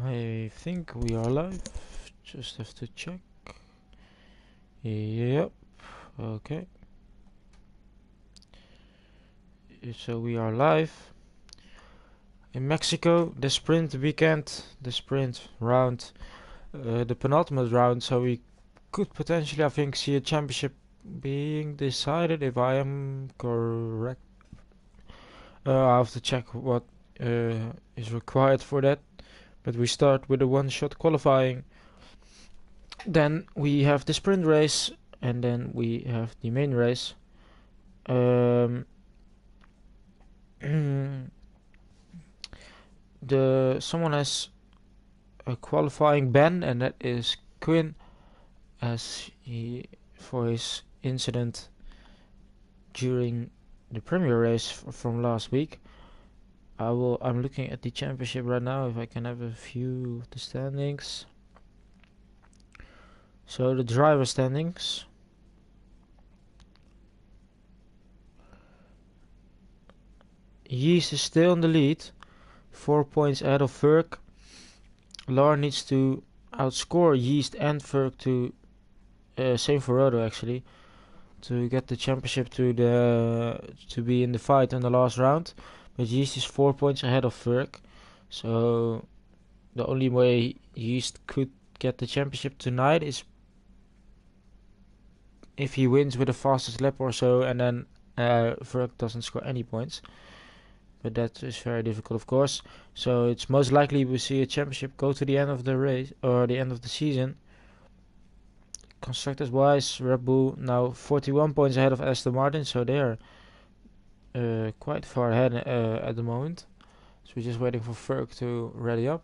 I think we are live. Just have to check. Yep. Okay. So we are live. In Mexico, the sprint weekend, the sprint round, the penultimate round, so we could potentially, I think, see a championship being decided, if I am correct. I have to check what is required for that. But we start with a one-shot qualifying. Then we have the sprint race, and then we have the main race. Someone has a qualifying ban, and that is Quinn, as he for his incident during the Premier race from last week. I'm looking at the championship right now, if I can have a view of the standings. So the driver standings. Yeast is still in the lead, 4 points ahead of Ferg. Lar needs to outscore Yeast and Ferg to same for Rodo actually, to get the championship to be in the fight in the last round. But Yeast is 4 points ahead of Ferg, so the only way Yeast could get the championship tonight is if he wins with the fastest lap or so, and then Ferg doesn't score any points. But that is very difficult, of course. So it's most likely we see a championship go to the end of the race or the end of the season. Constructors wise, Red Bull now 41 points ahead of Aston Martin, so they are quite far ahead at the moment. So we're just waiting for Ferg to ready up.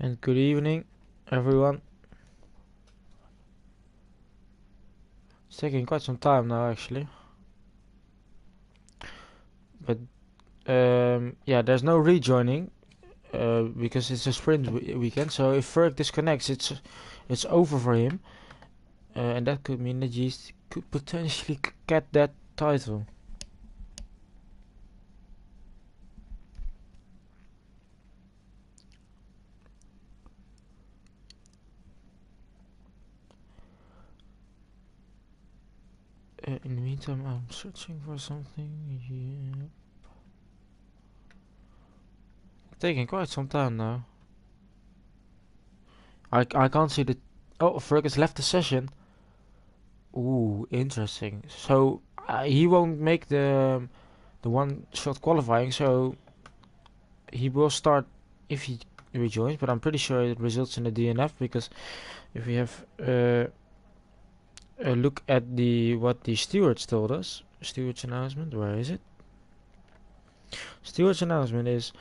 And good evening, everyone. It's taking quite some time now, actually. But yeah, there's no rejoining because it's a sprint weekend. So if Ferg disconnects, it's over for him, and that could mean that he could potentially get that title. In the meantime, I'm searching for something. Yeah. Taking quite some time now. I can't see the. Oh, Fergus left the session. Ooh, interesting. So he won't make the one-shot qualifying. So he will start if he rejoins. But I'm pretty sure it results in a DNF, because if we have a look at what the stewards told us. Stewards announcement. Where is it? Stewards announcement is.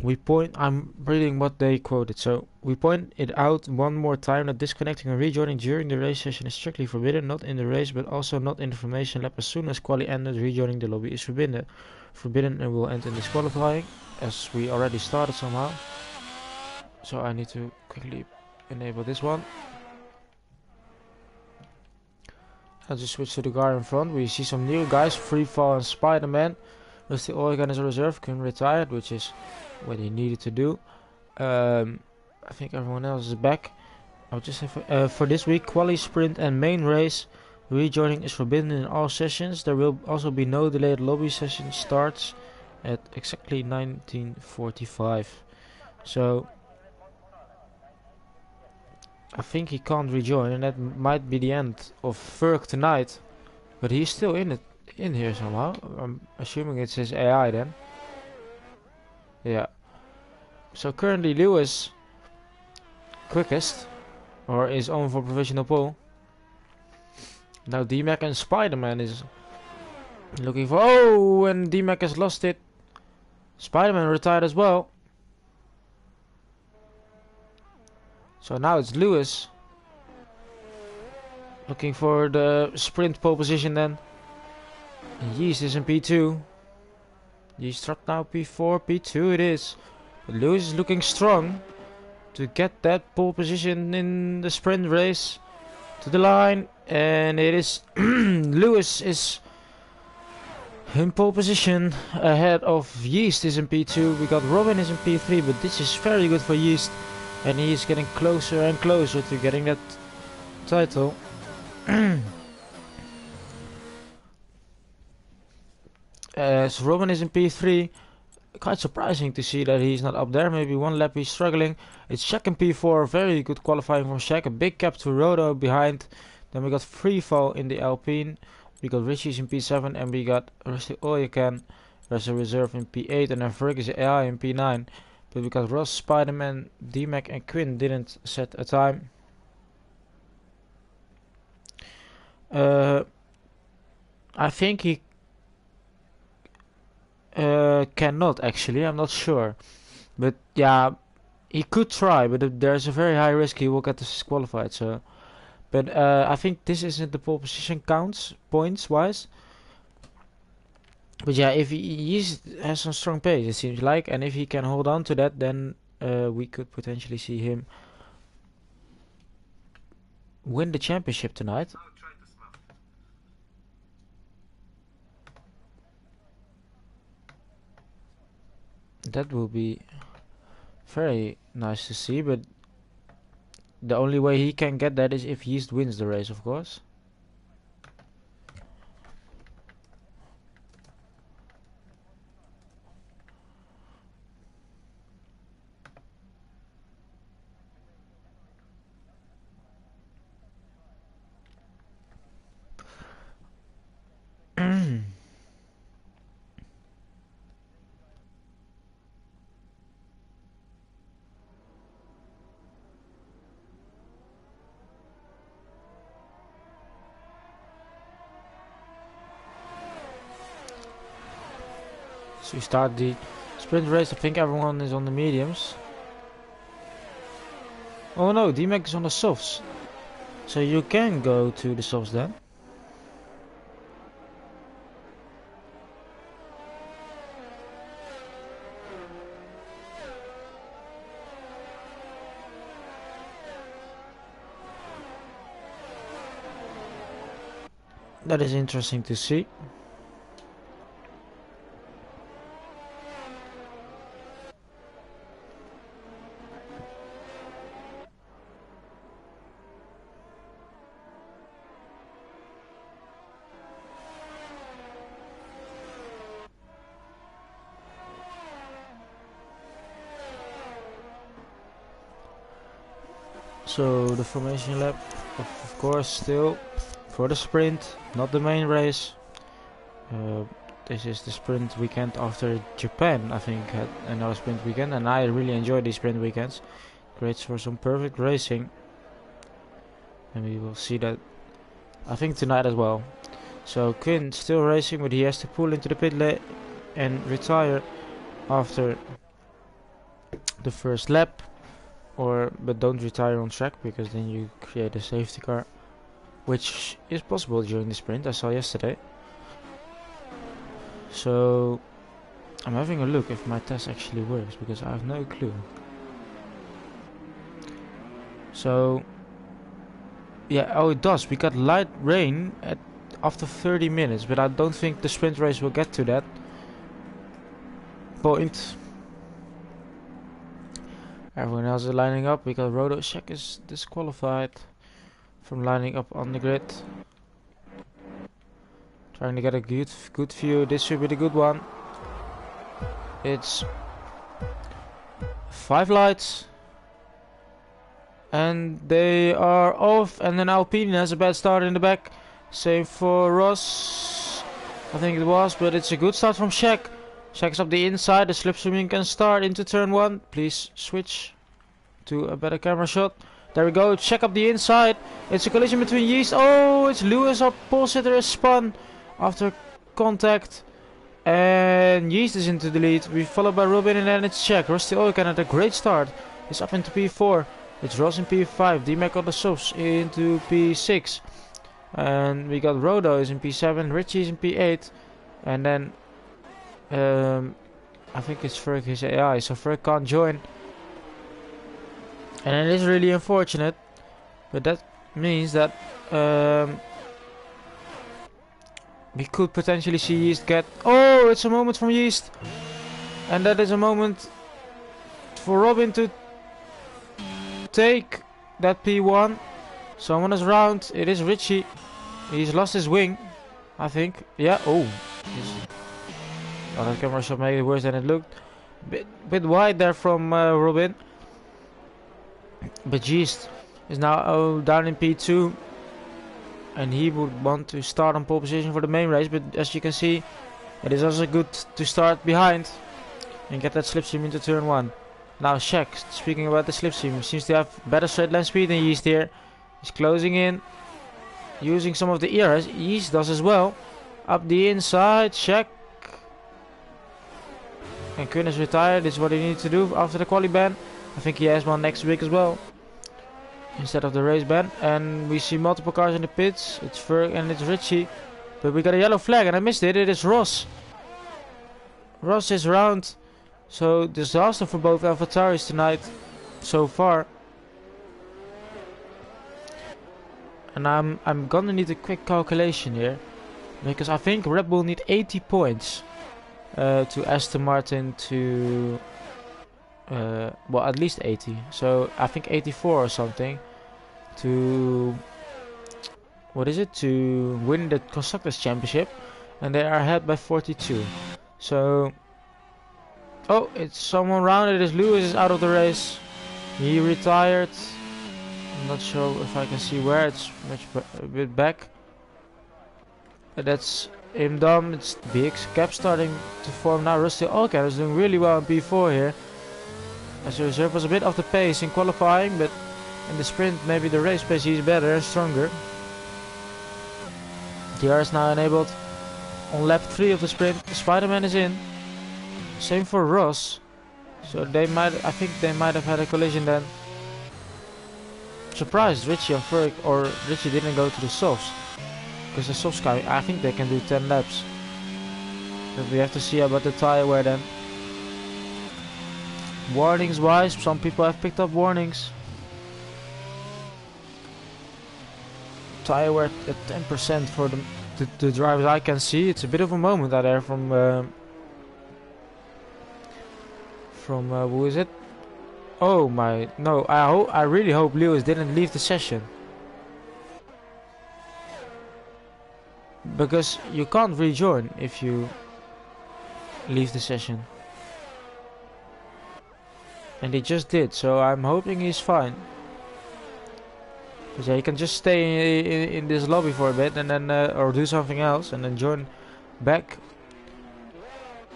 I'm reading what they quoted. So, we point it out one more time that disconnecting and rejoining during the race session is strictly forbidden, not in the race, but also not in the formation lap. As soon as quali ended, rejoining the lobby is forbidden and will end in disqualifying, as we already started somehow. So I need to quickly enable this one. I'll just switch to the guy in front. We see some new guys, Free Fall and Spider-Man. Rusty Oregon is a reserve, Kim retired, which is what he needed to do. I think everyone else is back. I'll just have for this week, quali, sprint and main race. Rejoining is forbidden in all sessions. There will also be no delayed lobby. Session starts at exactly 19:45. So I think he can't rejoin, and that might be the end of Ferg tonight. But he's still in here somehow. I'm assuming it's his AI then. Yeah. So currently Lewis quickest, or is on for provisional pole. Now D-Mac and Spider-Man is looking for. Oh, and D-Mac has lost it. Spider-Man retired as well. So now it's Lewis looking for the sprint pole position then. And Yeast is in P2. Yeast dropped now P4, P2 it is. But Lewis is looking strong to get that pole position in the sprint race. to the line, and it is Lewis is in pole position ahead of Yeast is in P2. We got Robin is in P3, but this is very good for Yeast, and he is getting closer and closer to getting that title. As Robin is in P3, quite surprising to see that he's not up there. Maybe one lap he's struggling. It's Shaq in P4, very good qualifying from Shaq. A big gap to Rodo behind. Then we got Freefall in the Alpine. We got Richie's in P7, and we got Rusty Oljekan as a reserve in P8, and then Fergus AI in P9. But we got Ross, Spider-Man, D-Mac, and Quinn didn't set a time. I think he cannot actually, I'm not sure. But yeah, he could try, but there's a very high risk he will get disqualified. So, but I think this isn't the pole position counts points wise. But yeah, if he has some strong pace, it seems like, and if he can hold on to that, then we could potentially see him win the championship tonight. That will be very nice to see, but the only way he can get that is if Yeast wins the race, of course. So we start the sprint race. I think everyone is on the mediums. Oh no, D-Mac is on the softs. So you can go to the softs then. That is interesting to see. So the formation lap, of course, still for the sprint, not the main race. This is the sprint weekend after Japan, I think, had another sprint weekend, and I really enjoy these sprint weekends. Great for some perfect racing, and we will see that, I think, tonight as well. So Quinn still racing, but he has to pull into the pit lane and retire after the first lap. But don't retire on track, because then you create a safety car, which is possible during the sprint, I saw yesterday. So I'm having a look if my test actually works, because I have no clue. So yeah, oh, it does. We got light rain after 30 minutes, but I don't think the sprint race will get to that point. Everyone else is lining up. We got Rodo. Shaq is disqualified from lining up on the grid. Trying to get a good view. This should be the good one. It's 5 lights, and they are off. And then Alpine has a bad start in the back. Same for Ross, I think it was, but it's a good start from Shaq. Shaq's up the inside. The slipstreaming can start into turn 1. Please switch to a better camera shot. There we go. Shaq up the inside. It's a collision between Yeast. Oh, it's Lewis. Our pole sitter is spun after contact, and Yeast is into the lead. We followed by Robin, and then it's Shaq. Rusty Oljekan had a great start. He's up into P4. It's Ross in P5. D-Mac on the softs into P6. And we got Rodo is in P7. Richie is in P8. And then I think it's Fergus AI, so Ferg can't join. And it is really unfortunate, but that means that we could potentially see Yeast get... Oh, it's a moment from Yeast. And that is a moment for Robin to take that P1. Someone is round. It is Richie. He's lost his wing, I think. Yeah. Oh. Oh, that camera shot made it worse than it looked. Bit wide there from Robin. But Yeast is now down in P2. And he would want to start on pole position for the main race. But as you can see, it is also good to start behind and get that slipstream into turn 1. Now Shaq, speaking about the slipstream, seems to have better straight line speed than Yeast here. He's closing in, using some of the eras. Yeast does as well. Up the inside, Shaq. And Kuhn is retired. This is what he needs to do after the quali ban. I think he has one next week as well, instead of the race ban. And we see multiple cars in the pits. It's Ferg and it's Richie. But we got a yellow flag and I missed it. It is Ross. Ross is round. So disaster for both AlphaTauris tonight so far. And I'm gonna need a quick calculation here, because I think Red Bull need 80 points to Aston Martin to well, at least 80. So I think 84 or something to, what is it, to win the Constructors Championship, and they are ahead by 42. So oh, it's someone round. It is Lewis is out of the race. He retired. I'm not sure if I can see where. It's much a bit back. That's him done. It's BX Cap starting to form now. Rusty Alcan is doing really well in P4 here. As a reserve was a bit off the pace in qualifying, but in the sprint maybe the race pace he's better and stronger. DR is now enabled on lap 3 of the sprint. Spider-Man is in. Same for Ross. So they might, I think they might have had a collision then. Surprised Richie and Ferg, or Richie didn't go to the softs, because the softs guy, I think they can do 10 laps. But we have to see about the tire wear then. Warnings wise, some people have picked up warnings. Tire wear at 10% for the drivers I can see. It's a bit of a moment out there from who is it? Oh my, no, I really hope Lewis didn't leave the session, because you can't rejoin if you leave the session, and he just did, so I'm hoping he's fine. But yeah, he can just stay in this lobby for a bit and then or do something else and then join back.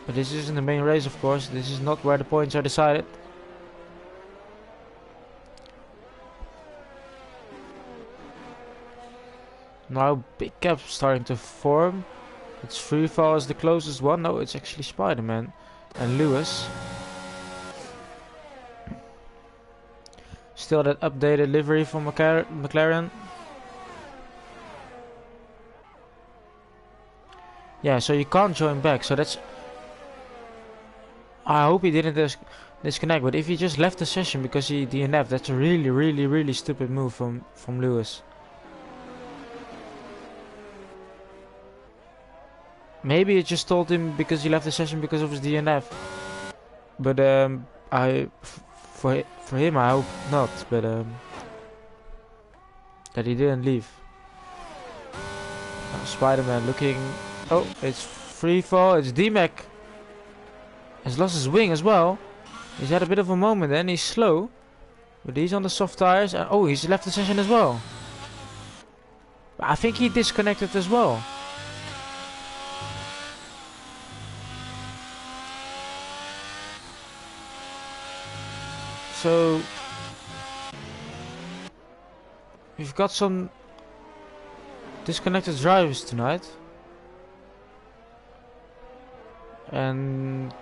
But this isn't the main race, of course. This is not where the points are decided. Now big cap starting to form. It's Freefall is the closest one. No, it's actually Spider-Man and Lewis. Still that updated livery from McLaren. Yeah, so you can't join back. So that's... I hope he didn't disconnect. But if he just left the session because he DNF'd, that's a really stupid move from Lewis. Maybe it just told him because he left the session because of his DNF. But for him I hope not. But that he didn't leave. Spider-Man looking. Oh, it's free fall. It's D-Mac. He's lost his wing as well. He's had a bit of a moment and he's slow. But he's on the soft tires. And oh, he's left the session as well. I think he disconnected as well. So we've got some disconnected drivers tonight, and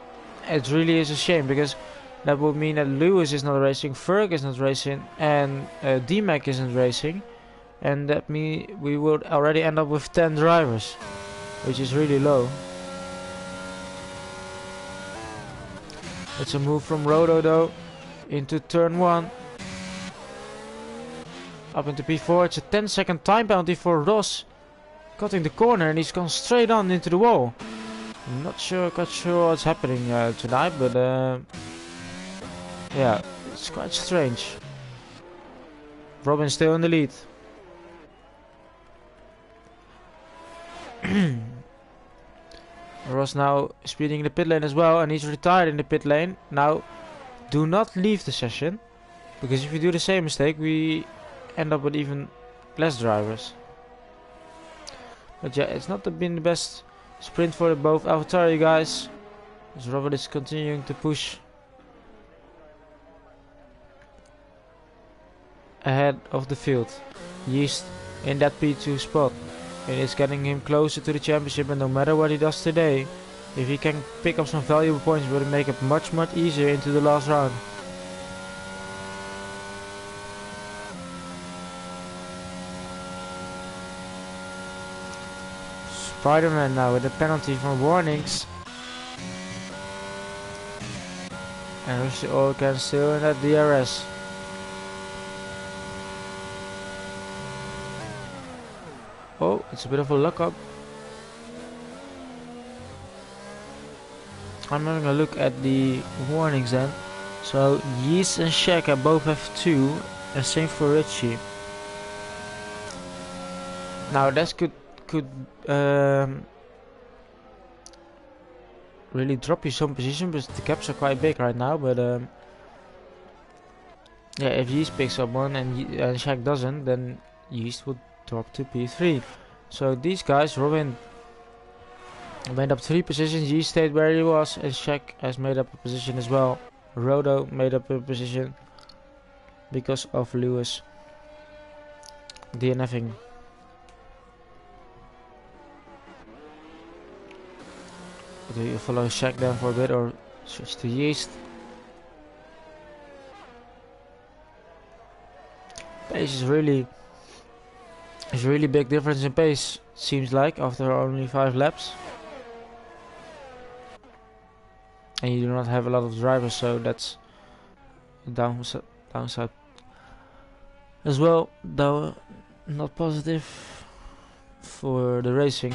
it really is a shame, because that would mean that Lewis is not racing, Ferg is not racing, and D-Mac isn't racing, and that means we would already end up with 10 drivers, which is really low. It's a move from Rodo though into turn 1. Up into P4. It's a 10-second time penalty for Ross. Cutting the corner and he's gone straight on into the wall. I'm not sure what's happening tonight, but yeah, it's quite strange. Robin still in the lead. Ross now speeding in the pit lane as well, and he's retired in the pit lane. Now, do not leave the session, because if you do the same mistake, we end up with even less drivers. But yeah, it's not been the best sprint for both AlphaTauri guys, as Robert is continuing to push ahead of the field. Yeast in that P2 spot. It is getting him closer to the championship, and no matter what he does today, if he can pick up some valuable points, it will make it much easier into the last round. Spider-Man now with a penalty from warnings. And Rusty Orkan still in that DRS. Oh, it's a bit of a lock up. I'm having a look at the warnings then. So Yeast and Shaka both have 2, and same for Richie. Now that could really drop you some position, but the gaps are quite big right now. But yeah, if Yeast picks up one and Shaq doesn't, then Yeast would drop to P3. So these guys, Robin made up 3 positions, Yeast stayed where he was, and Shaq has made up a position as well. Rodo made up a position because of Lewis DNFing. Do you follow Shaq then for a bit or switch to Yeast? Pace is really big difference in pace, seems like, after only 5 laps. And you do not have a lot of drivers, so that's a downside as well, though not positive for the racing.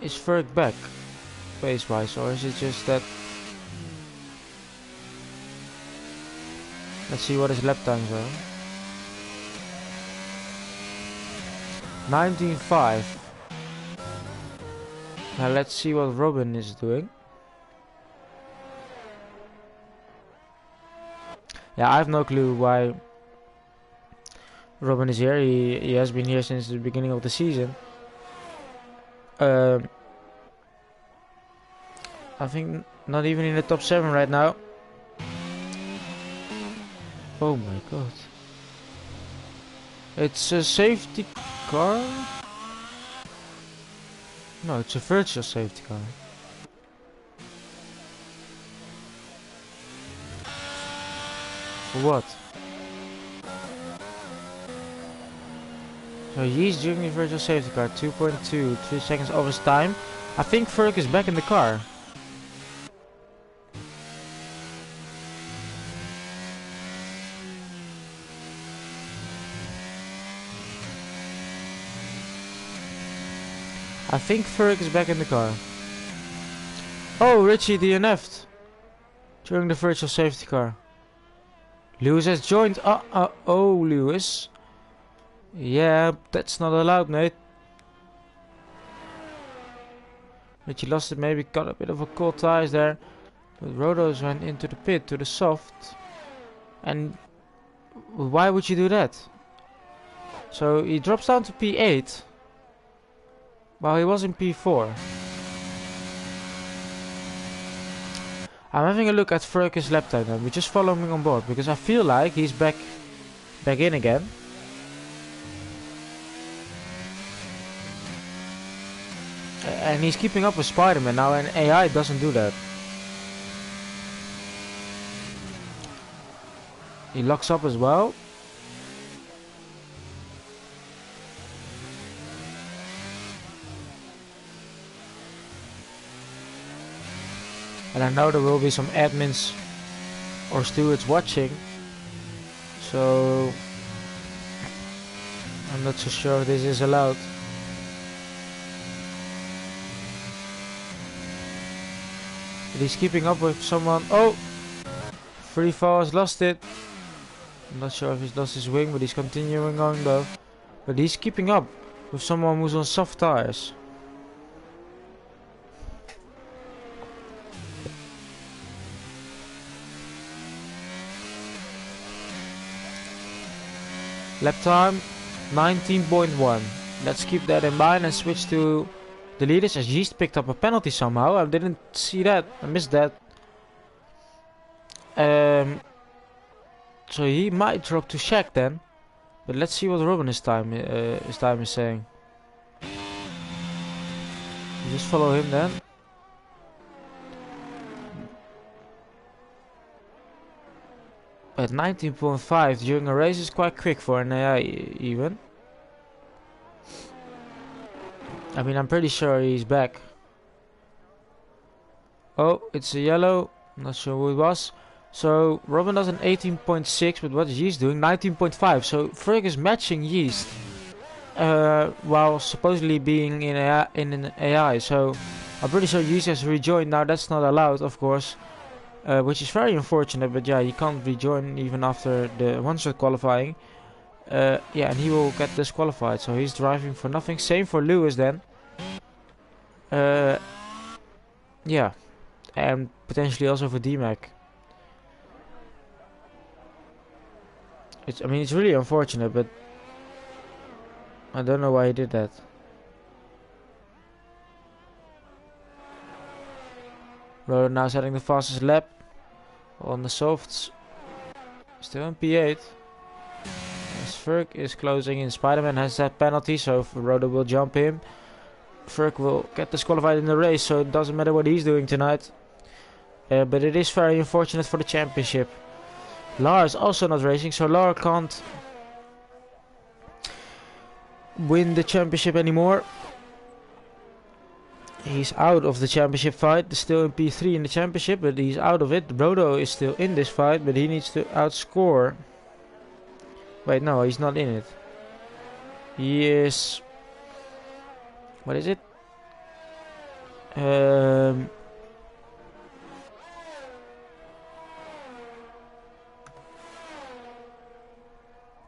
Is Ferg back pace wise, or is it just that? Let's see what his lap times are. 19.5. Now let's see what Robin is doing. Yeah, I have no clue why Robin is here. He has been here since the beginning of the season. I think not even in the top 7 right now. Oh my god. It's a safety car? No, it's a virtual safety car. For what? So he's doing the virtual safety car, 2.2, 3 seconds of his time. I think Ferg is back in the car. I think Ferg is back in the car. Oh, Richie DNF'd during the virtual safety car. Lewis has joined. Oh, Lewis. Yeah, that's not allowed, mate. Richie lost it, maybe got a bit of a cold tires there. But Rodos went into the pit to the soft. And why would you do that? So he drops down to P8. While he was in P4. I'm having a look at Fergus' lap time now. We just follow him on board because I feel like he's back in again. And he's keeping up with Spider-Man now, and AI doesn't do that. He locks up as well. And I know there will be some admins or stewards watching, so I'm not so sure if this is allowed. But he's keeping up with someone. Oh! Free fall has lost it. I'm not sure if he's lost his wing, but he's continuing on though. But he's keeping up with someone who's on soft tires. Lap time 19.1. Let's keep that in mind and switch to the leaders, as Yeast picked up a penalty somehow. I didn't see that. I missed that. So he might drop to Shaq then. But let's see what Robin his time is saying. Just follow him then. At 19.5 during a race is quite quick for an AI even. I mean, I'm pretty sure he's back. Oh, it's a yellow. Not sure who it was. So Robin does an 18.6, but what is Yeast doing? 19.5. So Ferg is matching Yeast while supposedly being in an AI. So I'm pretty sure Yeast has rejoined. Now that's not allowed, of course, which is very unfortunate. But yeah, he can't rejoin even after the one-shot qualifying. Yeah, and he will get disqualified. So he's driving for nothing. Same for Lewis then. Yeah, and potentially also for D-Mac. I mean, it's really unfortunate, but I don't know why he did that. Road now setting the fastest lap on the softs. Still in P8. As Ferg is closing in. Spider-Man has that penalty, so Roda will jump him. Ferg will get disqualified in the race, so it doesn't matter what he's doing tonight. But it is very unfortunate for the championship. Lar is also not racing, so Lar can't win the championship anymore. He's out of the championship fight. Still in P3 in the championship, but he's out of it. Brodo is still in this fight, but he needs to outscore. Wait, no, he's not in it. He is... What is it?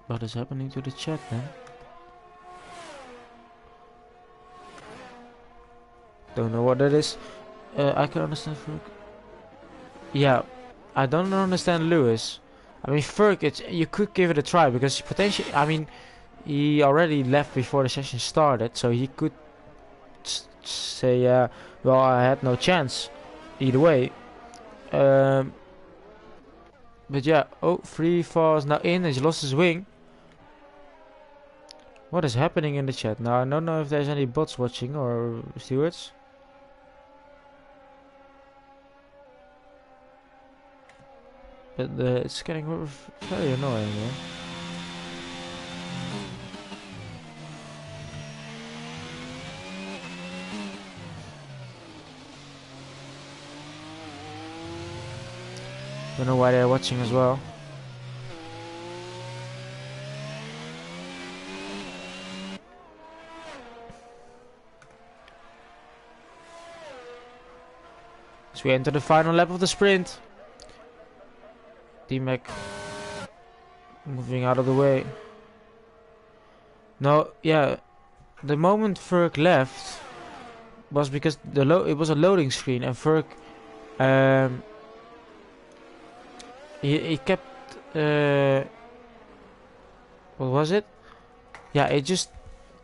What is happening to the chat then? Don't know what that is. I can understand Ferg. Yeah, I don't understand Lewis. I mean, Ferg, you could give it a try because potentially, I mean, he already left before the session started, so he could say, well, I had no chance either way. But yeah, oh, free falls now in. He's lost his wing. What is happening in the chat now? I don't know if there's any bots watching or stewards. But it's getting very annoying, yeah. Don't know why they're watching as well. So we enter the final lap of the sprint. D-Mac moving out of the way. No, yeah, the moment Ferg left was because it was a loading screen, and Ferg he kept what was it? Yeah, it just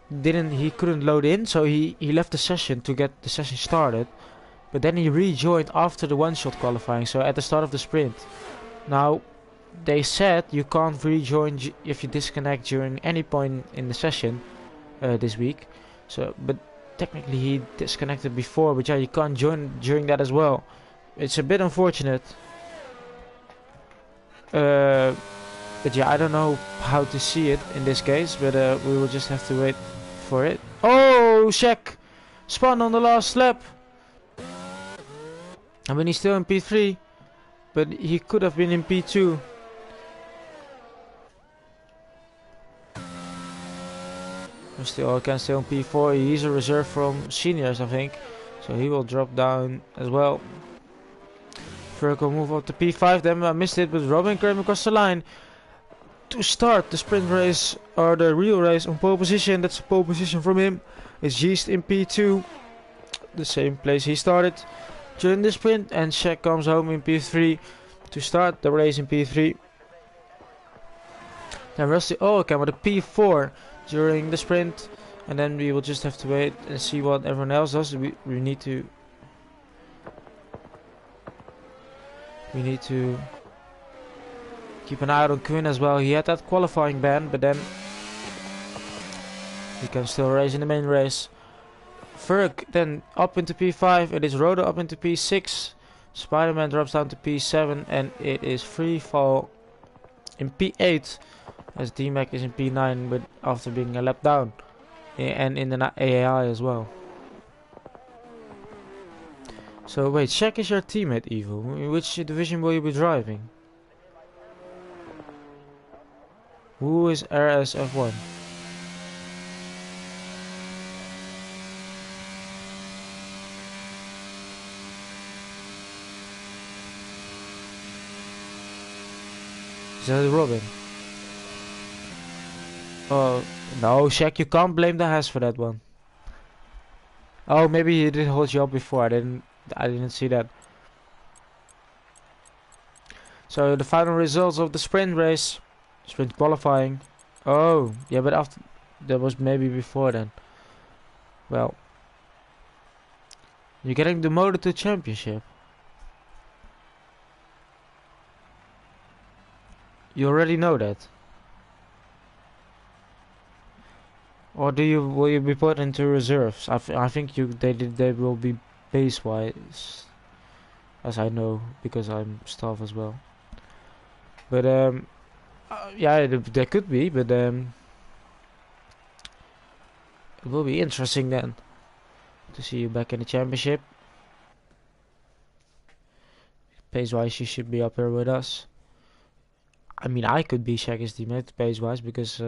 he couldn't load in, so he left the session to get the session started, but then he rejoined after the one-shot qualifying, so at the start of the sprint. Now, they said you can't rejoin if you disconnect during any point in the session this week. So, but technically he disconnected before, but yeah, you can't join during that as well. It's a bit unfortunate. But yeah, I don't know how to see it in this case, but we will just have to wait for it. Oh, Shaq spun on the last lap. I mean, he's still in P3, but he could have been in P2. Still, can still in P4. He's a reserve from seniors, I think, so he will drop down as well. Ferg will move up to P5. Then I missed it, but Robin came across the line to start the sprint race or the real race on pole position. That's a pole position from him. It's Yeast in P2, the same place he started during the sprint, and Shaq comes home in P3 to start the race in P3. Then Rusty came with a P4 during the sprint, and then we will just have to wait and see what everyone else does. We need to keep an eye out on Quinn as well. He had that qualifying ban, but then he can still race in the main race. Ferg then up into P5. It is Rodo up into P6. Spider-Man drops down to P7, and it is free fall in P8 as D-Mac is in P9, but after being a lap down, and in the AAI as well. So wait, Shaq is your teammate, Evo. In which division will you be driving? Who is RS F1? Is that Robin? Oh no, Shaq, you can't blame the Haas for that one. Oh, maybe he did hold you up before. I didn't see that. So the final results of the sprint race, sprint qualifying. Oh, yeah, but after that was maybe before then. Well, you're getting the Moto2 Championship. You already know that. Or will you be put into reserves? I think they will be base wise, as I know, because I'm staff as well. But yeah, there could be, but it will be interesting then to see you back in the championship. Pace wise, you should be up here with us. I mean, I could be Shaq's teammate pace wise because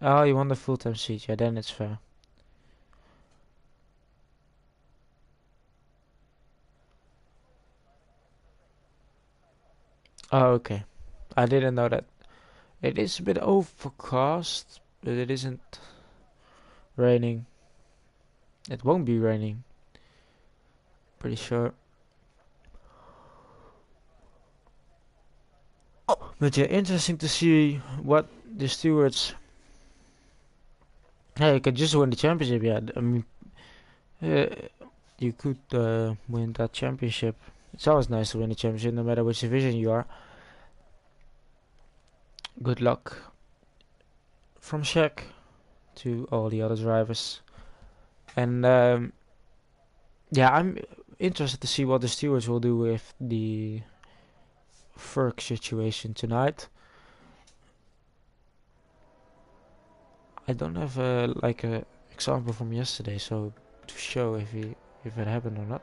oh, you want the full-time seat, yeah, then it's fair. Oh, okay. I didn't know that. It is a bit overcast, but it isn't raining. It won't be raining. Pretty sure. But yeah, interesting to see what the stewards. Hey, you could just win the championship, yeah. I mean, you could win that championship. It's always nice to win the championship, no matter which division you are. Good luck from Shaq to all the other drivers. And yeah, I'm interested to see what the stewards will do with the Ferg situation tonight. I don't have like a example from yesterday, so to show if it happened or not.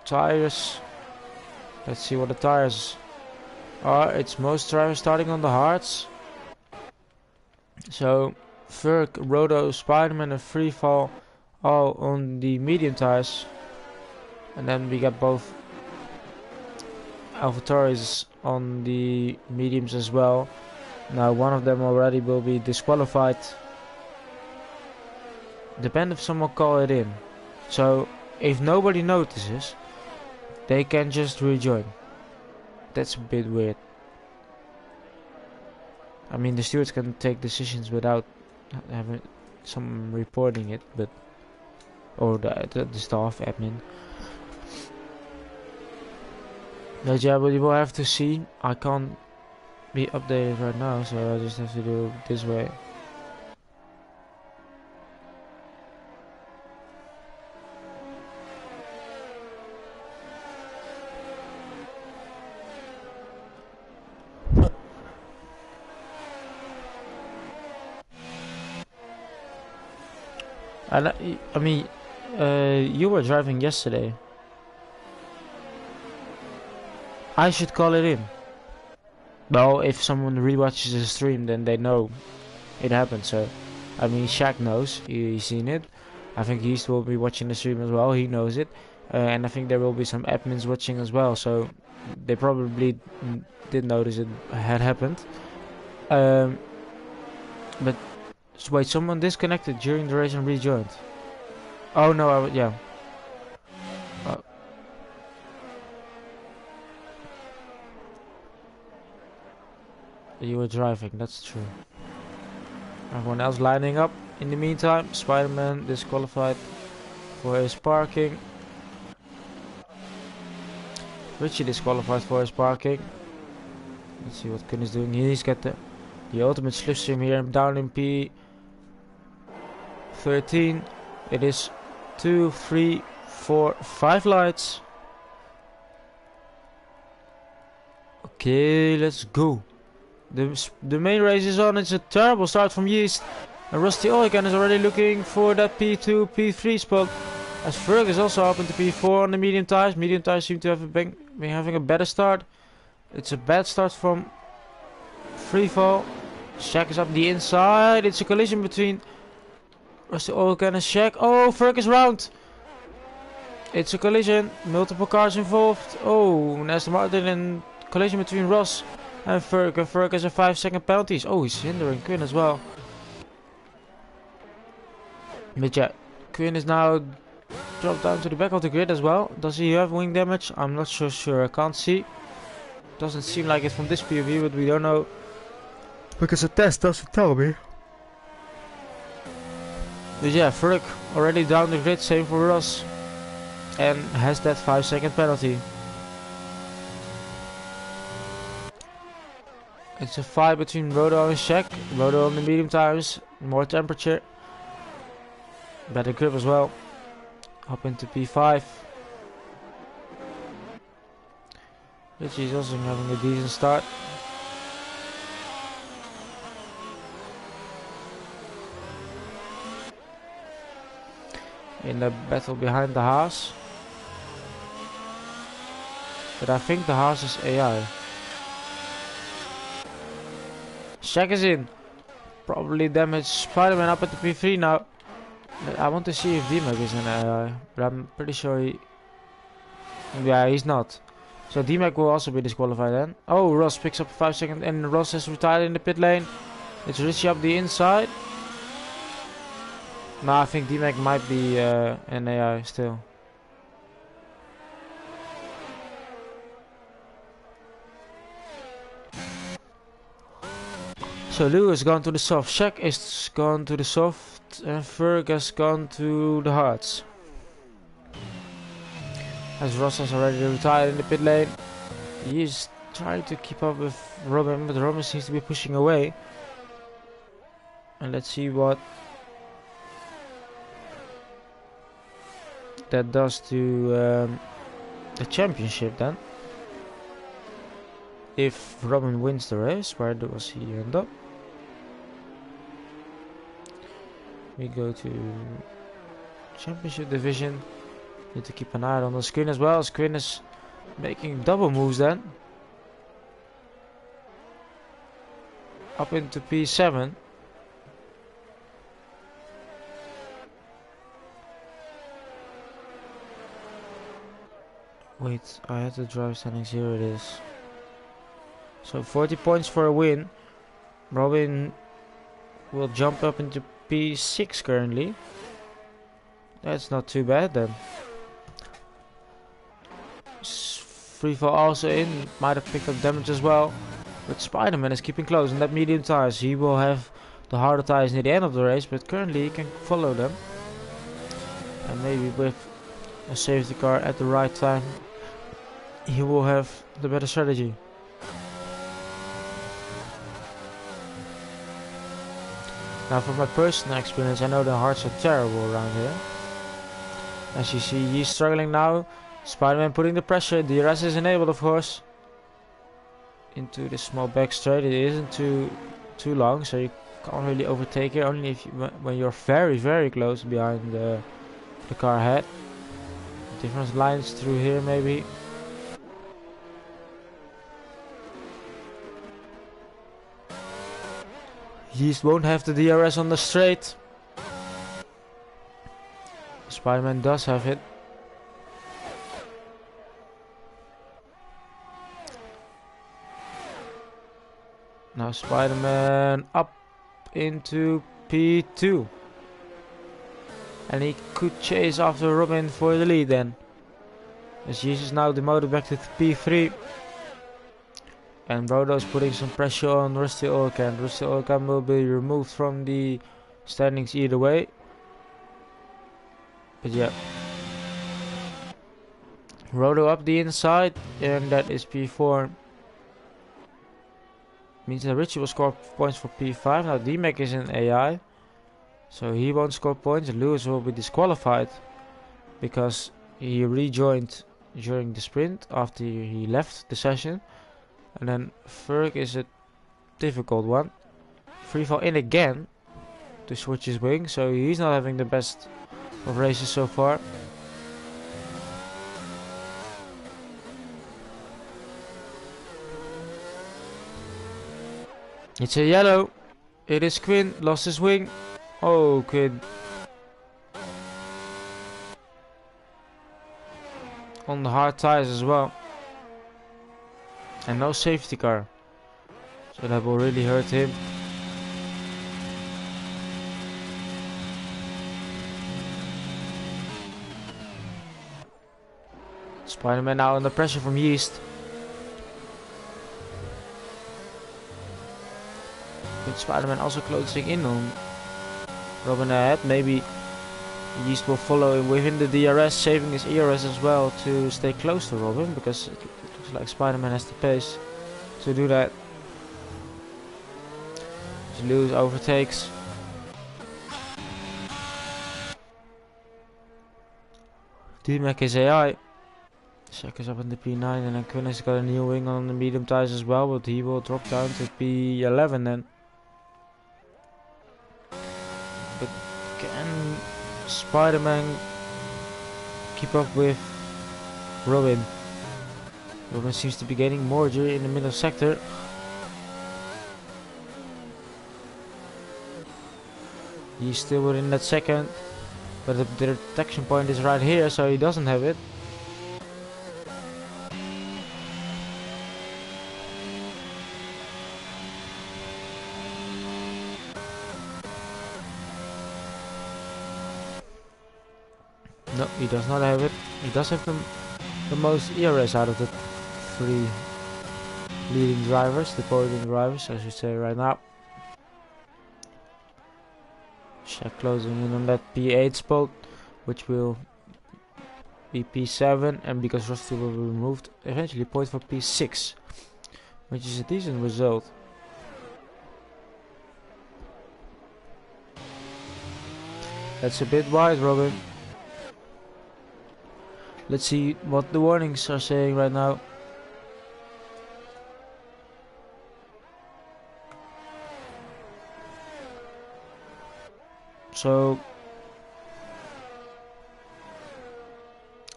Tires. Let's see what the tires are. It's most drivers starting on the hards. So Ferg, Rodo, Spider-Man and Freefall all on the medium tires. And then we got both AlphaTauris on the mediums as well. Now one of them already will be disqualified. Depend if someone call it in. So if nobody notices, they can just rejoin. That's a bit weird. I mean, the stewards can take decisions without having someone reporting it, but or the staff admin. But yeah, but you will have to see. I can't be updated right now, so I just have to do it this way. And I mean, You were driving yesterday. I should call it in. Well, if someone rewatches the stream, then they know it happened. So, I mean, Shaq knows. He's seen it. I think he will be watching the stream as well. He knows it. And I think there will be some admins watching as well. So, they probably did notice it had happened. But wait, someone disconnected during the race and rejoined. Oh no, yeah. You were driving, that's true. Everyone else lining up. In the meantime, Spider-Man disqualified for his parking. Richie disqualified for his parking. Let's see what Kun is doing. He's got the ultimate slipstream here, down in P13. It is 2, 3, 4, 5 lights. Okay, let's go. The main race is on. It's a terrible start from Yeast. And Rusty Oigan is already looking for that P2, P3 spot. As Ferg is also up into P4 on the medium tires. Medium tires seem to have been having a better start. It's a bad start from Freefall. Shaq is up the inside. It's a collision between Rusty Oigan and Shaq. Oh, Ferg is round. It's a collision. Multiple cars involved. Oh, Aston Martin and collision between Ross and Ferg. And Ferg has a 5-second penalties. Oh, he's hindering Quinn as well. But yeah, Quinn is now dropped down to the back of the grid as well. Does he have wing damage? I'm not so sure. I can't see. Doesn't seem like it from this POV, but we don't know. Because the test doesn't tell me. But yeah, Ferg already down the grid, same for Ross. And has that 5-second penalty. It's a fight between Rodo and Shaq. Rodo on the medium tires, more temperature. Better grip as well. Up into P5. Richie's also having a decent start. In the battle behind the Haas. But I think the Haas is AI. Shaq is in. Probably damaged Spider-Man up at the P3 now. But I want to see if D-Mac is an AI. But I'm pretty sure he... Yeah, he's not. So D-Mac will also be disqualified then. Oh, Ross picks up 5 seconds and Ross has retired in the pit lane. It's Richie up the inside. No, I think D-Mac might be an AI still. So Lou has gone to the soft, Shaq is gone to the soft, and Ferg has gone to the hards. As Ross has already retired in the pit lane, he is trying to keep up with Robin, but Robin seems to be pushing away. And let's see what that does to the championship then. If Robin wins the race, where does he end up? We go to championship division. Need to keep an eye on the screen as well. Screen is making double moves then. Up into P7. Wait, I had the drive settings. Here it is. So 40 points for a win. Robin will jump up into P6 currently. That's not too bad then. Freefall also in. Might have picked up damage as well. But Spider-Man is keeping close. And that medium tires. He will have the harder tires near the end of the race. But currently he can follow them. And maybe with a safety car at the right time, he will have the better strategy. Now from my personal experience, I know the hearts are terrible around here. As you see, he's struggling now. Spider-Man putting the pressure. DRS is enabled, of course. Into the small back straight. It isn't too long, so you can't really overtake it. Only if when you're very close behind the car ahead. Different lines through here maybe. Yeast won't have the DRS on the straight. Spider-Man does have it. Now Spider-Man up into P2. And he could chase after Robin for the lead then. As Yeast is now demoted back to P3. And Brodo is putting some pressure on Rusty Oilcan. Rusty Oilcan will be removed from the standings either way. But yeah. Rodo up the inside, and that is P4. Means that Richie will score points for P5. Now D-Mac is in AI, so he won't score points. Lewis will be disqualified because he rejoined during the sprint after he left the session. And then Ferg is a difficult one. Freefall in again to switch his wing, so he's not having the best of races so far. It's a yellow. It is Quinn. Lost his wing. Oh, Quinn. On the hard tires as well. And no safety car. So that will really hurt him. Spider-Man now under pressure from Yeast. But Spider-Man also closing in on Robin ahead. Maybe Yeast will follow him within the DRS, saving his ERS as well to stay close to Robin, because it looks like Spider-Man has the pace to do that. Lewis overtakes. D-Mac is AI. Shaq is up in the P9, and then Quinn has got a new wing on the medium tires as well, but he will drop down to P11 then. But can Spider-Man keep up with Robin? Robin seems to be gaining more in the middle sector. He's still within that second, but the detection point is right here, so he doesn't have it. No, he does not have it. He does have the most ERS out of the three leading drivers, the podium drivers, as you say right now. Shaq closing in on that P8 spot, which will be P7, and because Rusty will be removed, eventually point for P6, which is a decent result. That's a bit wide, Robin. Let's see what the warnings are saying right now. So,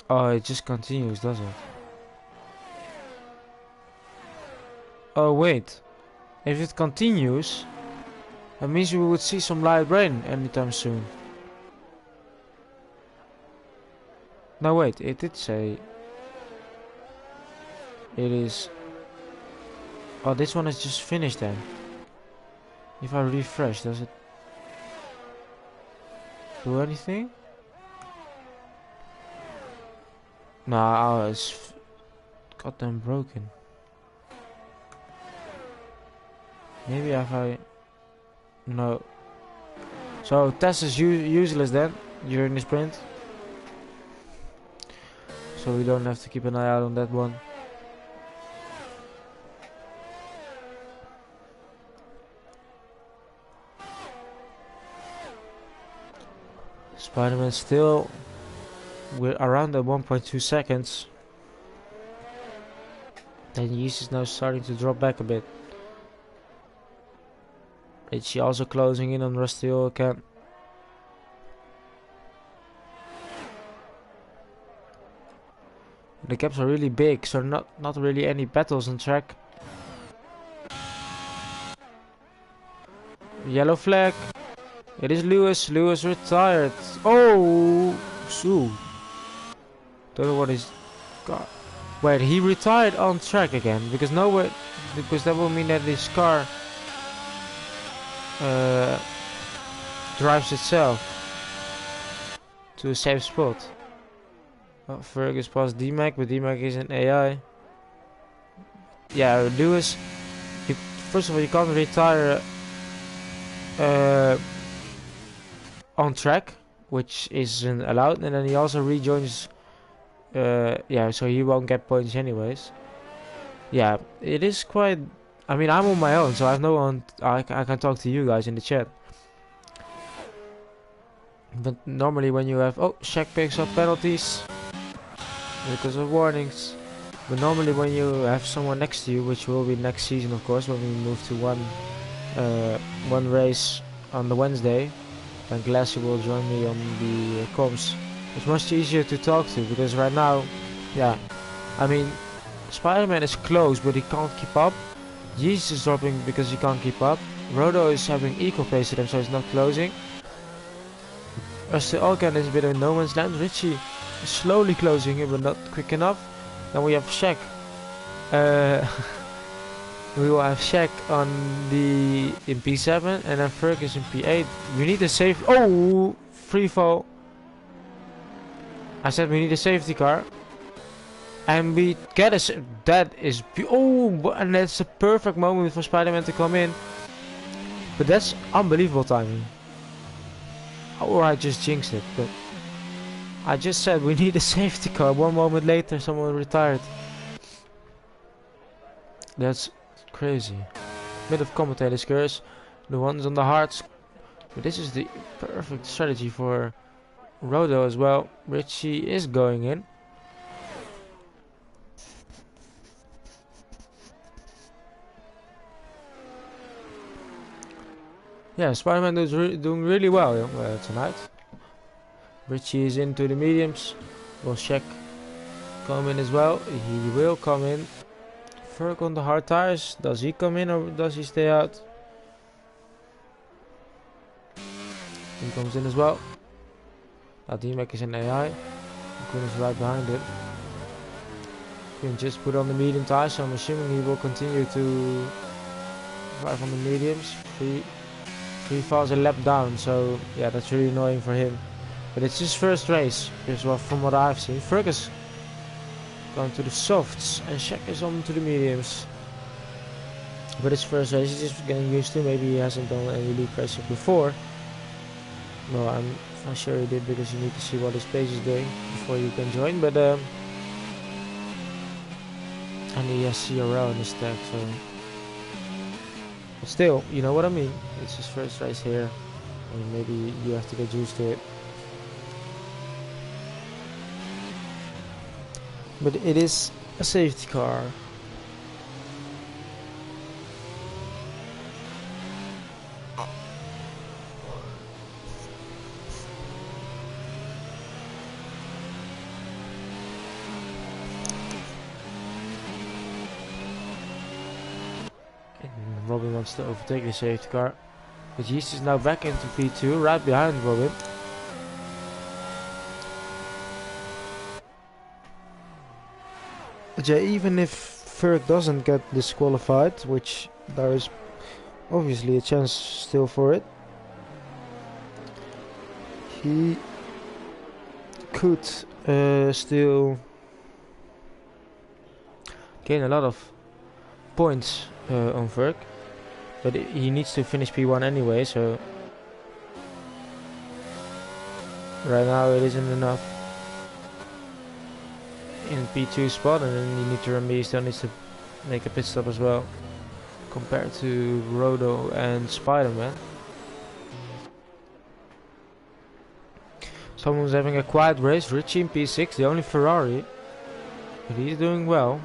oh, it just continues, does it? Oh wait, if it continues, that means we would see some light rain anytime soon. No wait, it did say it is. Oh, this one is just finished then. If I refresh, does it do anything? Nah, it's goddamn broken. Maybe if I... No. So test is useless then during the sprint. So we don't have to keep an eye out on that one. Spider-Man still, we're around the 1.2 seconds. Then Yeast is now starting to drop back a bit. Richie also closing in on Rusty Oilcan. The gaps are really big, so not really any battles on track. Yellow flag. It is Lewis. Lewis retired. Oh, so don't know what he's got. Wait, he retired on track again because because that will mean that his car drives itself to a safe spot. Oh, Fergus passed D-Mac, but D-Mac is an AI. Yeah, Lewis. First of all, you can't retire on track, which isn't allowed, and then he also rejoins. Yeah, so he won't get points anyways. Yeah, it is quite. I mean, I'm on my own, so I have no one. I can talk to you guys in the chat. But normally, when you have Shaq picks up penalties because of warnings. But normally, when you have someone next to you, which will be next season, of course, when we move to one race on the Wednesday, then Glassy will join me on the comms. It's much easier to talk to because right now, yeah, I mean, Spider-Man is close, but he can't keep up. Yeast is dropping because he can't keep up. Rodo is having equal pace to them, so he's not closing. Rusty Alcan is a bit of no man's land. Richie is slowly closing it, but not quick enough. Then we have Shaq. We will have Shaq on in P7 and then Fergus in P8. We need a safe. Oh, free fall. I said we need a safety car. And we get a. That is. Oh, and that's a perfect moment for Spider-Man to come in. But that's unbelievable timing. Or I just jinxed it. But I just said we need a safety car. 1 moment later, someone retired. That's crazy. Bit of commentator's curse. The ones on the hearts. But this is the perfect strategy for Rodo as well. Richie is going in. Yeah, Spider-Man is doing really well tonight. Richie is into the mediums. Will Shaq come in as well? He will come in. Ferg on the hard tires. Does he come in or does he stay out? He comes in as well. Now D-Mac is an AI. Quinn is right behind it. Quinn just put on the medium tires, so I'm assuming he will continue to drive on the mediums. He falls a lap down, so yeah, that's really annoying for him. But it's his first race, because well, from what I've seen. Fergus going to the softs, and Shaq is on to the mediums. But his first race, he's just getting used to. Maybe he hasn't done any league racing before. No, I'm sure he did, because you need to see what his pace is doing before you can join. But and he has CRL in his tag, so. But still, you know what I mean. It's his first race here, and maybe you have to get used to it. But it is a safety car. And Robin wants to overtake the safety car. But Yeast is now back into P2, right behind Robin. But yeah, even if Ferg doesn't get disqualified, which there is obviously a chance still for it, he could still gain a lot of points on Ferg. But he needs to finish P1 anyway, so right now it isn't enough in P2 spot, and then you need to remember he still needs to make a pit stop as well compared to Rodo and Spider-Man. Someone's having a quiet race. Richie in P6, the only Ferrari, but he's doing well.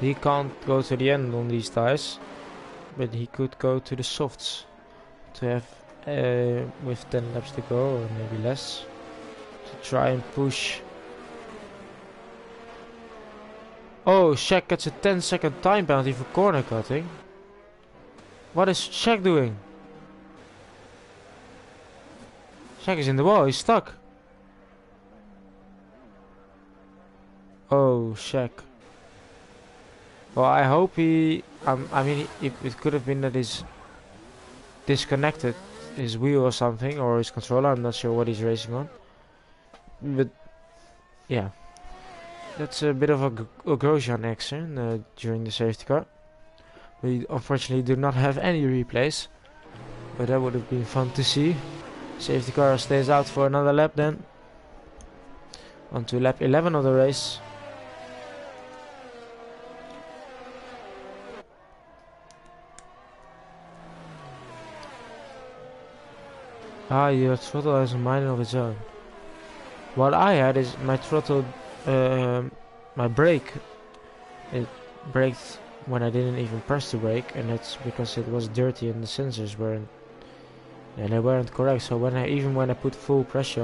He can't go to the end on these tires, but he could go to the softs to have with 10 laps to go, or maybe less. to try and push. Oh, Shaq gets a 10-second time penalty for corner cutting. What is Shaq doing? Shaq is in the wall, he's stuck. Oh, Shaq. Well, I hope he... I mean, it could have been that he's disconnected his wheel or something, or his controller. I'm not sure what he's racing on. But, yeah. That's a bit of a Grosjean action during the safety car. We unfortunately do not have any replays, but that would have been fun to see. Safety car stays out for another lap then. On to lap 11 of the race. Ah, your throttle has a mind of its own. What I had is my throttle, my brake, it braked when I didn't even press the brake, and that's because it was dirty and the sensors weren't, and they weren't correct. So when I put full pressure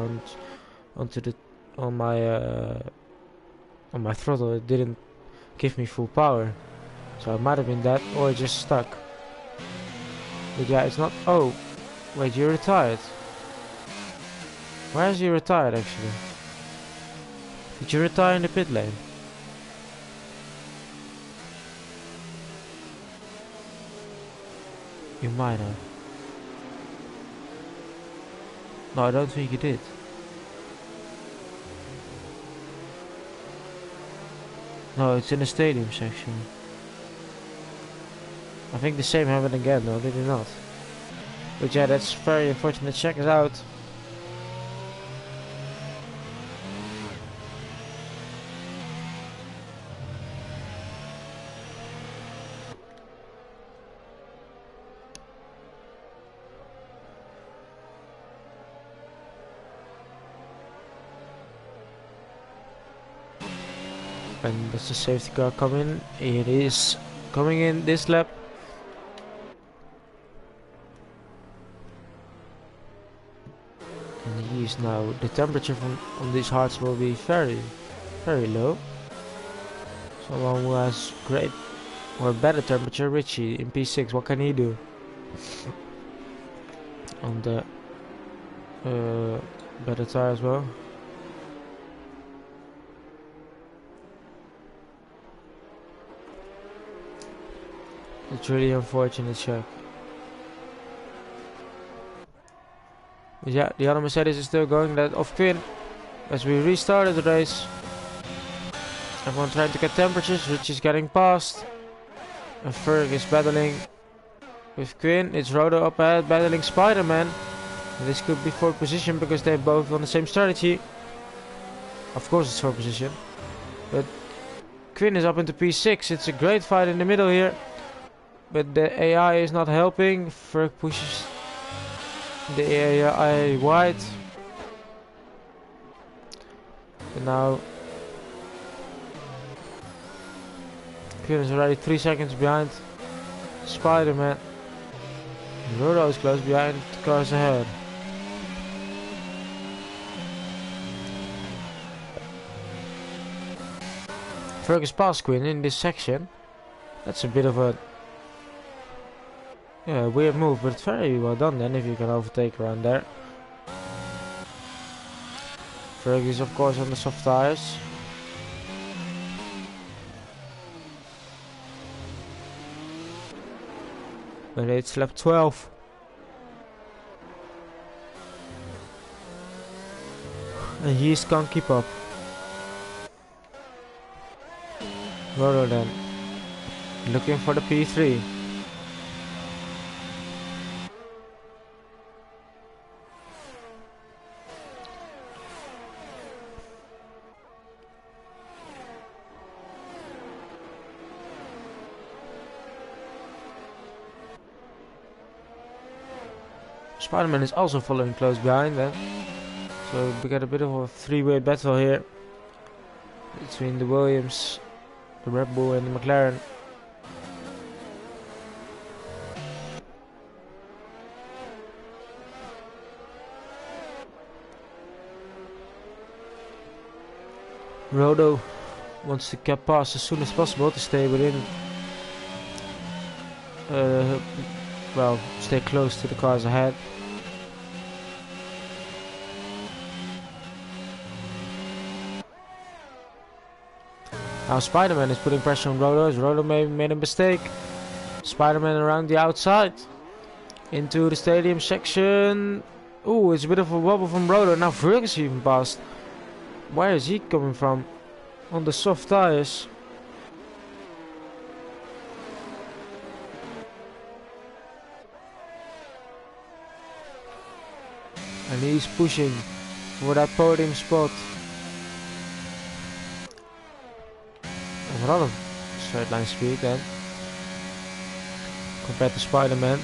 on my throttle, it didn't give me full power. So it might have been that, or it just stuck. But yeah, it's not. Oh, wait, you're retired. Where is you retired actually? Did you retire in the pit lane? You might have. No, I don't think you did. No, it's in the stadium section. I think the same happened again though, did it not? But yeah, that's very unfortunate. Check us out. And does the safety car come in? It is coming in this lap. And he is now, the temperature on these hearts will be very, very low. Someone who has great or better temperature, Richie in P6, what can he do? On the better tire as well. It's really unfortunate, Chuck. But yeah, the other Mercedes is still going that off Quinn. As we restarted the race. Everyone trying to get temperatures, which is getting past. And Ferg is battling with Quinn. It's Rodo up ahead, battling Spider-Man. This could be for position because they're both on the same strategy. Of course it's for position. But Quinn is up into P6. It's a great fight in the middle here. But the AI is not helping. Ferg pushes the AI wide. And now Quinn is already 3 seconds behind Spider-Man. Rodo is close behind, cars ahead. Ferg is past Quinn in this section. That's a bit of a weird move, but it's very well done then if you can overtake around there. Ferg is of course on the soft tires. But it's lap 12. And he can't keep up. Rodo then. Looking for the P3. Spider-Man is also following close behind then. So we get a bit of a three-way battle here. Between the Williams, the Red Bull and the McLaren. Rodo wants to get past as soon as possible to stay within, well, stay close to the cars ahead. Now Spider-Man is putting pressure on Rodo, as Rodo made a mistake. Spider-Man around the outside into the stadium section. Ooh, it's a bit of a wobble from Rodo. Now Fergus even passed. Where is he coming from? On the soft tires. And he's pushing for that podium spot. A lot of straight line speed then, compared to Spider-Man.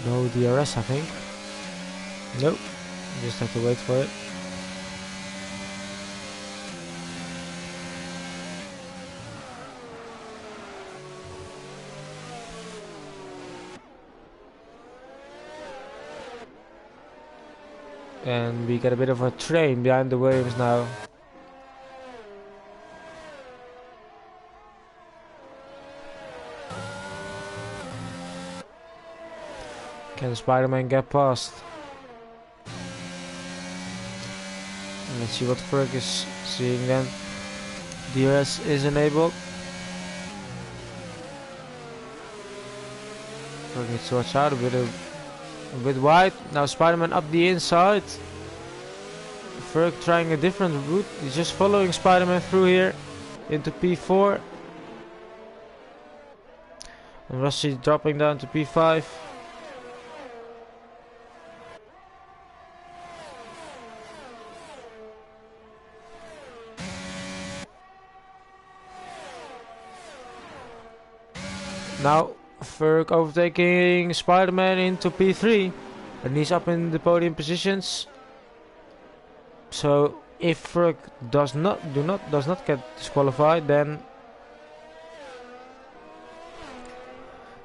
No DRS, I think. Nope. You just have to wait for it. And we get a bit of a train behind the Williams now. Can Spider-Man get past? And let's see what Ferg is seeing then. DRS is enabled. Ferg needs to watch out, a bit wide. Now Spider-Man up the inside. Ferg trying a different route. He's just following Spider-Man through here into P4. And Rusty dropping down to P5. Now Ferg overtaking Spider-Man into P3, and he's up in the podium positions. So if Ferg does not get disqualified, then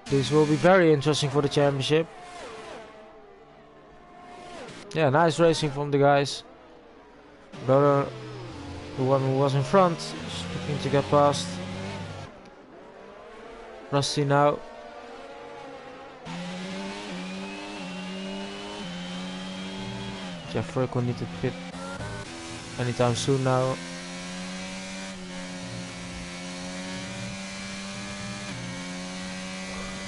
this will be very interesting for the championship. Yeah, nice racing from the guys. Brother, the one who was in front, is looking to get past. Rusty now. Jeff Ferg will need to pit anytime soon now.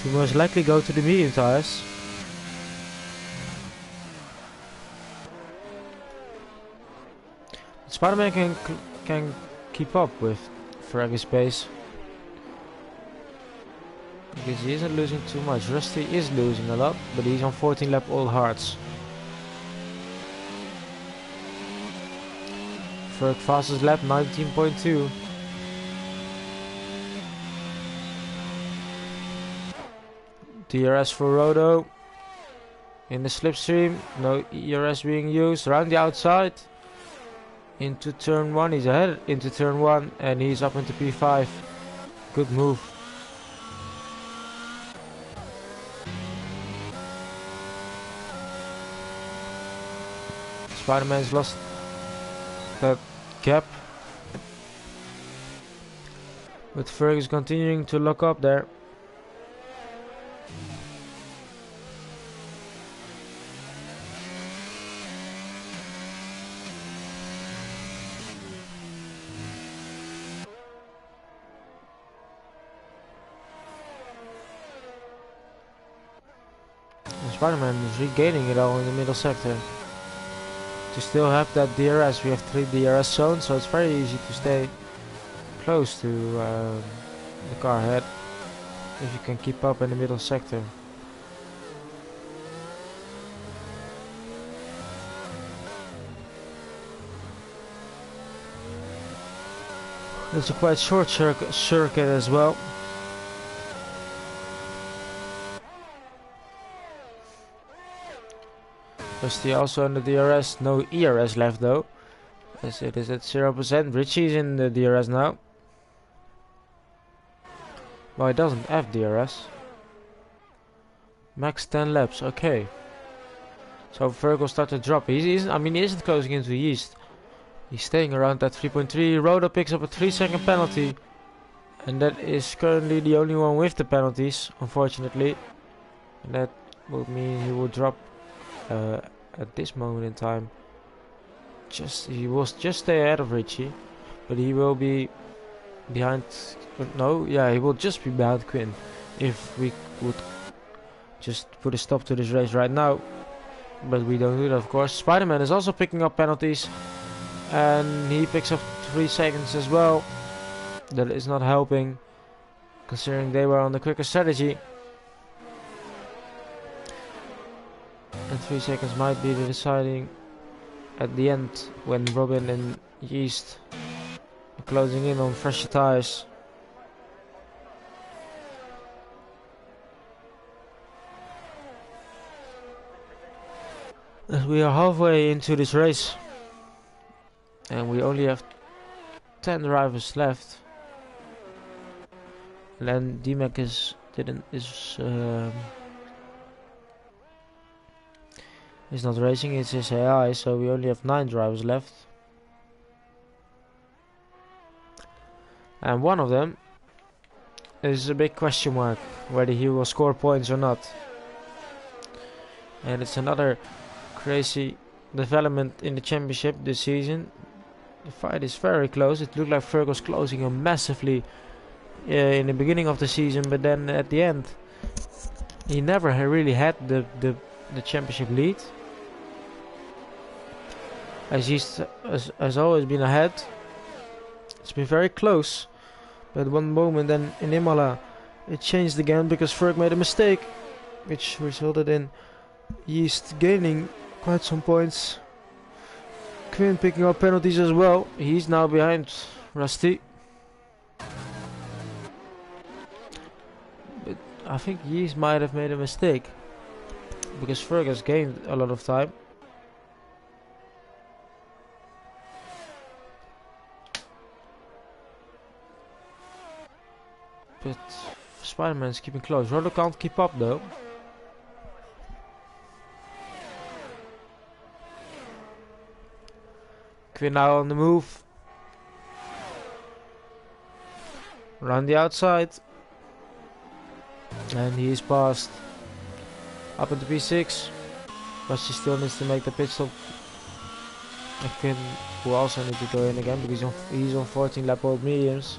To most likely go to the medium tires. Spider-Man can keep up with Ferg's pace. Because he isn't losing too much. Rusty is losing a lot, but he's on 14 lap all hards. Ferg fastest lap 19.2. DRS for Rodo in the slipstream. No ERS being used. Around the outside into turn 1. He's ahead into turn 1 and he's up into P5. Good move. Spider-Man's lost that gap, but Ferg is continuing to lock up there. Spider-Man is regaining it all in the middle sector. To still have that DRS, we have 3 DRS zones, so it's very easy to stay close to the car ahead if you can keep up in the middle sector. It's a quite short circuit as well. Rusty also on the DRS, no ERS left though, as it is at 0%. Richie's in the DRS now. Well, he doesn't have DRS. Max 10 laps, okay. So Ferg will start to drop. He isn't closing into the east. He's staying around that 3.3. Roda picks up a 3-second penalty. And that is currently the only one with the penalties, unfortunately. And that would mean he will drop at this moment in time. He will just stay ahead of Richie. But he will be behind... No, yeah, he will just be behind Quinn. If we would just put a stop to this race right now. But we don't do that, of course. Spider-Man is also picking up penalties. And he picks up 3 seconds as well. That is not helping, considering they were on the quicker strategy. And 3 seconds might be the deciding at the end when Robin and Yeast are closing in on fresher tires. As we are halfway into this race, and we only have 10 drivers left. And then DMAC is not racing, it's his AI, so we only have 9 drivers left. And one of them is a big question mark, whether he will score points or not. And it's another crazy development in the championship this season. The fight is very close. It looked like Ferg was closing him massively in the beginning of the season, but then at the end he never really had the championship lead. As he's has always been ahead. It's been very close, but one moment then in Imola it changed again because Ferg made a mistake, which resulted in Yeast gaining quite some points. Quinn picking up penalties as well. He's now behind Rusty. But I think Yeast might have made a mistake, because Ferg has gained a lot of time. But Spider-Man's keeping close. Rodo can't keep up though. Quinn now on the move. Around the outside. And he is passed. Up into P6. But she still needs to make the pit stop. And Quinn will also need to go in again because he's on 14 lap old mediums.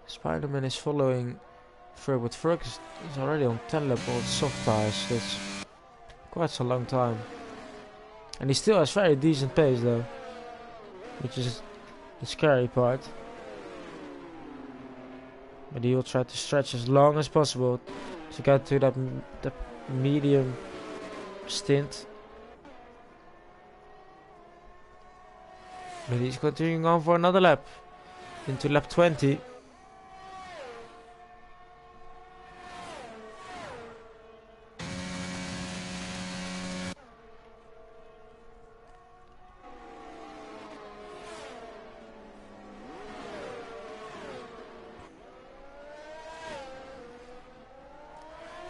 Spider-Man is following Ferg, but Ferg is already on 10 lap old soft tires. That's quite a long time. And he still has very decent pace though, which is the scary part. But he will try to stretch as long as possible to get to that medium stint. But he's continuing on for another lap into lap 20.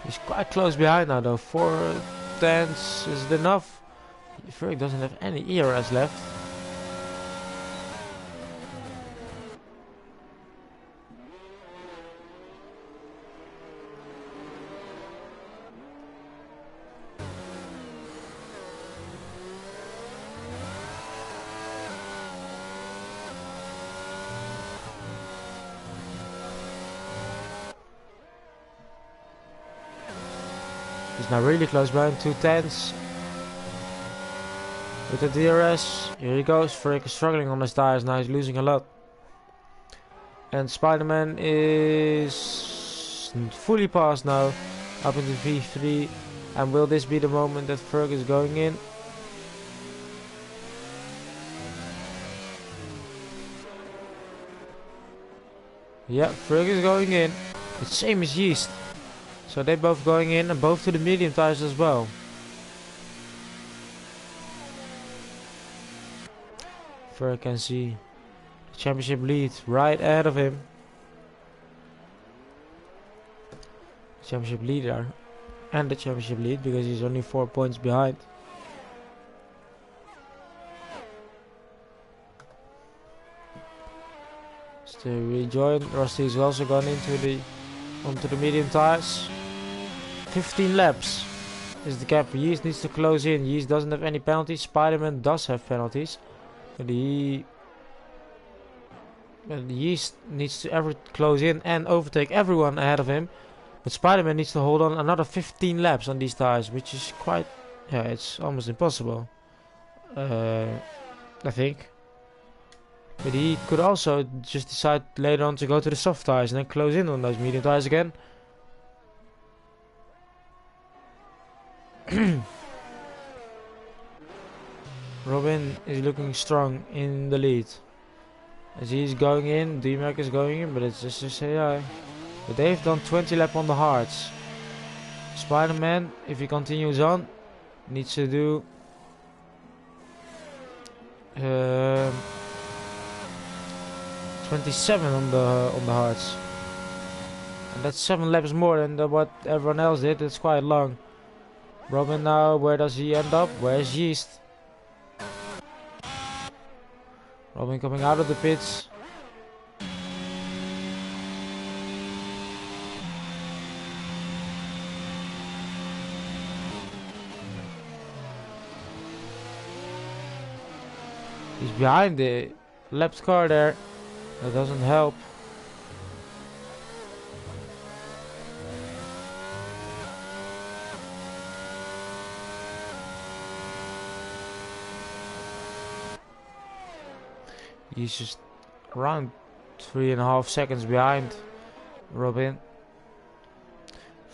He's quite close behind now though. 4 tenths, is it enough? Ferg doesn't have any ERS left. He's now really close behind, 2 tenths. With the DRS, here he goes. Ferg is struggling on his tires now, he's losing a lot. And Spider-Man is fully passed now, up into V3. And will this be the moment that Ferg is going in? Yeah, Ferg is going in. It's same as Yeast. So they both going in and both to the medium tires as well. Ferg can see the championship lead right ahead of him. Championship leader and the championship lead because he's only 4 points behind. Still rejoin. Rusty's also gone onto the medium tires. 15 laps is the gap. Yeast needs to close in. Yeast doesn't have any penalties. Spider-Man does have penalties. But Yeast needs to ever close in and overtake everyone ahead of him. But Spider-Man needs to hold on another 15 laps on these tires, which is quite, yeah, it's almost impossible. I think. But he could also just decide later on to go to the soft tires and then close in on those medium tires again. Robin is looking strong in the lead. As he's going in, D-Mac is going in, but it's just a AI. But they've done 20 laps on the hards. Spider-Man, if he continues on, needs to do 27 on the hards. And that's 7 laps more than what everyone else did. It's quite long. Robin now, where does he end up? Where's Yeast? Robin coming out of the pits. He's behind the left car there. That doesn't help. He's just around 3.5 seconds behind Robin.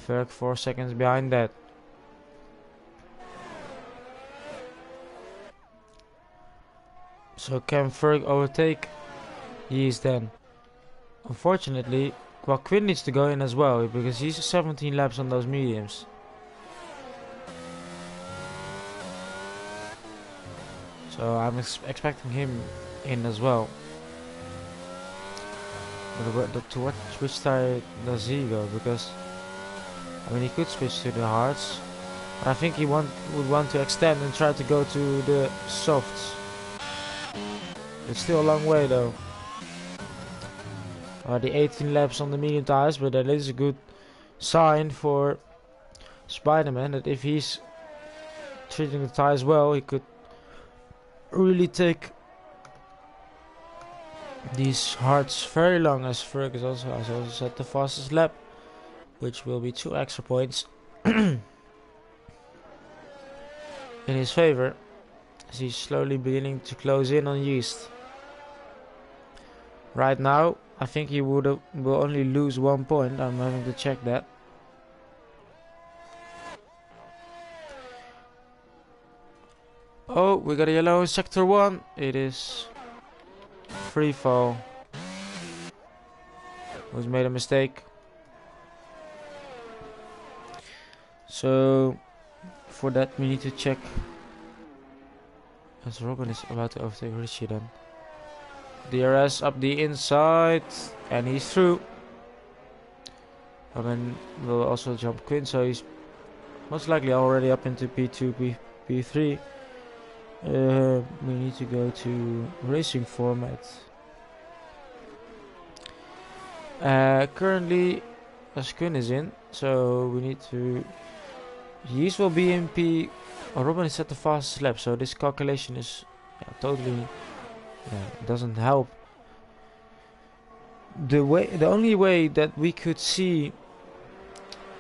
Ferg 4 seconds behind that. So can Ferg overtake Yeast then? Unfortunately, Quinn needs to go in as well because he's 17 laps on those mediums. So I'm expecting him in as well. But to which tire does he go? Because I mean he could switch to the hards, but I think he would want to extend and try to go to the softs. It's still a long way though. The 18 laps on the medium tires, but that is a good sign for Spider-Man that if he's treating the tires well, he could really take these hards very long, as Ferg has also set the fastest lap, which will be 2 extra points in his favor, as he's slowly beginning to close in on Yeast. Right now, I think he will only lose 1 point. I'm having to check that. Oh, we got a yellow in sector 1. It is free fall. Who's made a mistake. So for that we need to check. As Robin is about to overtake Richie then. DRS up the inside and he's through. Robin will also jump Quinn, so he's most likely already up into P2, P3. We need to go to racing format. Currently Quinn is in, so we need to. Yeast will be in P. Oh, Robin is at the fastest lap, so this calculation is totally doesn't help. The only way that we could see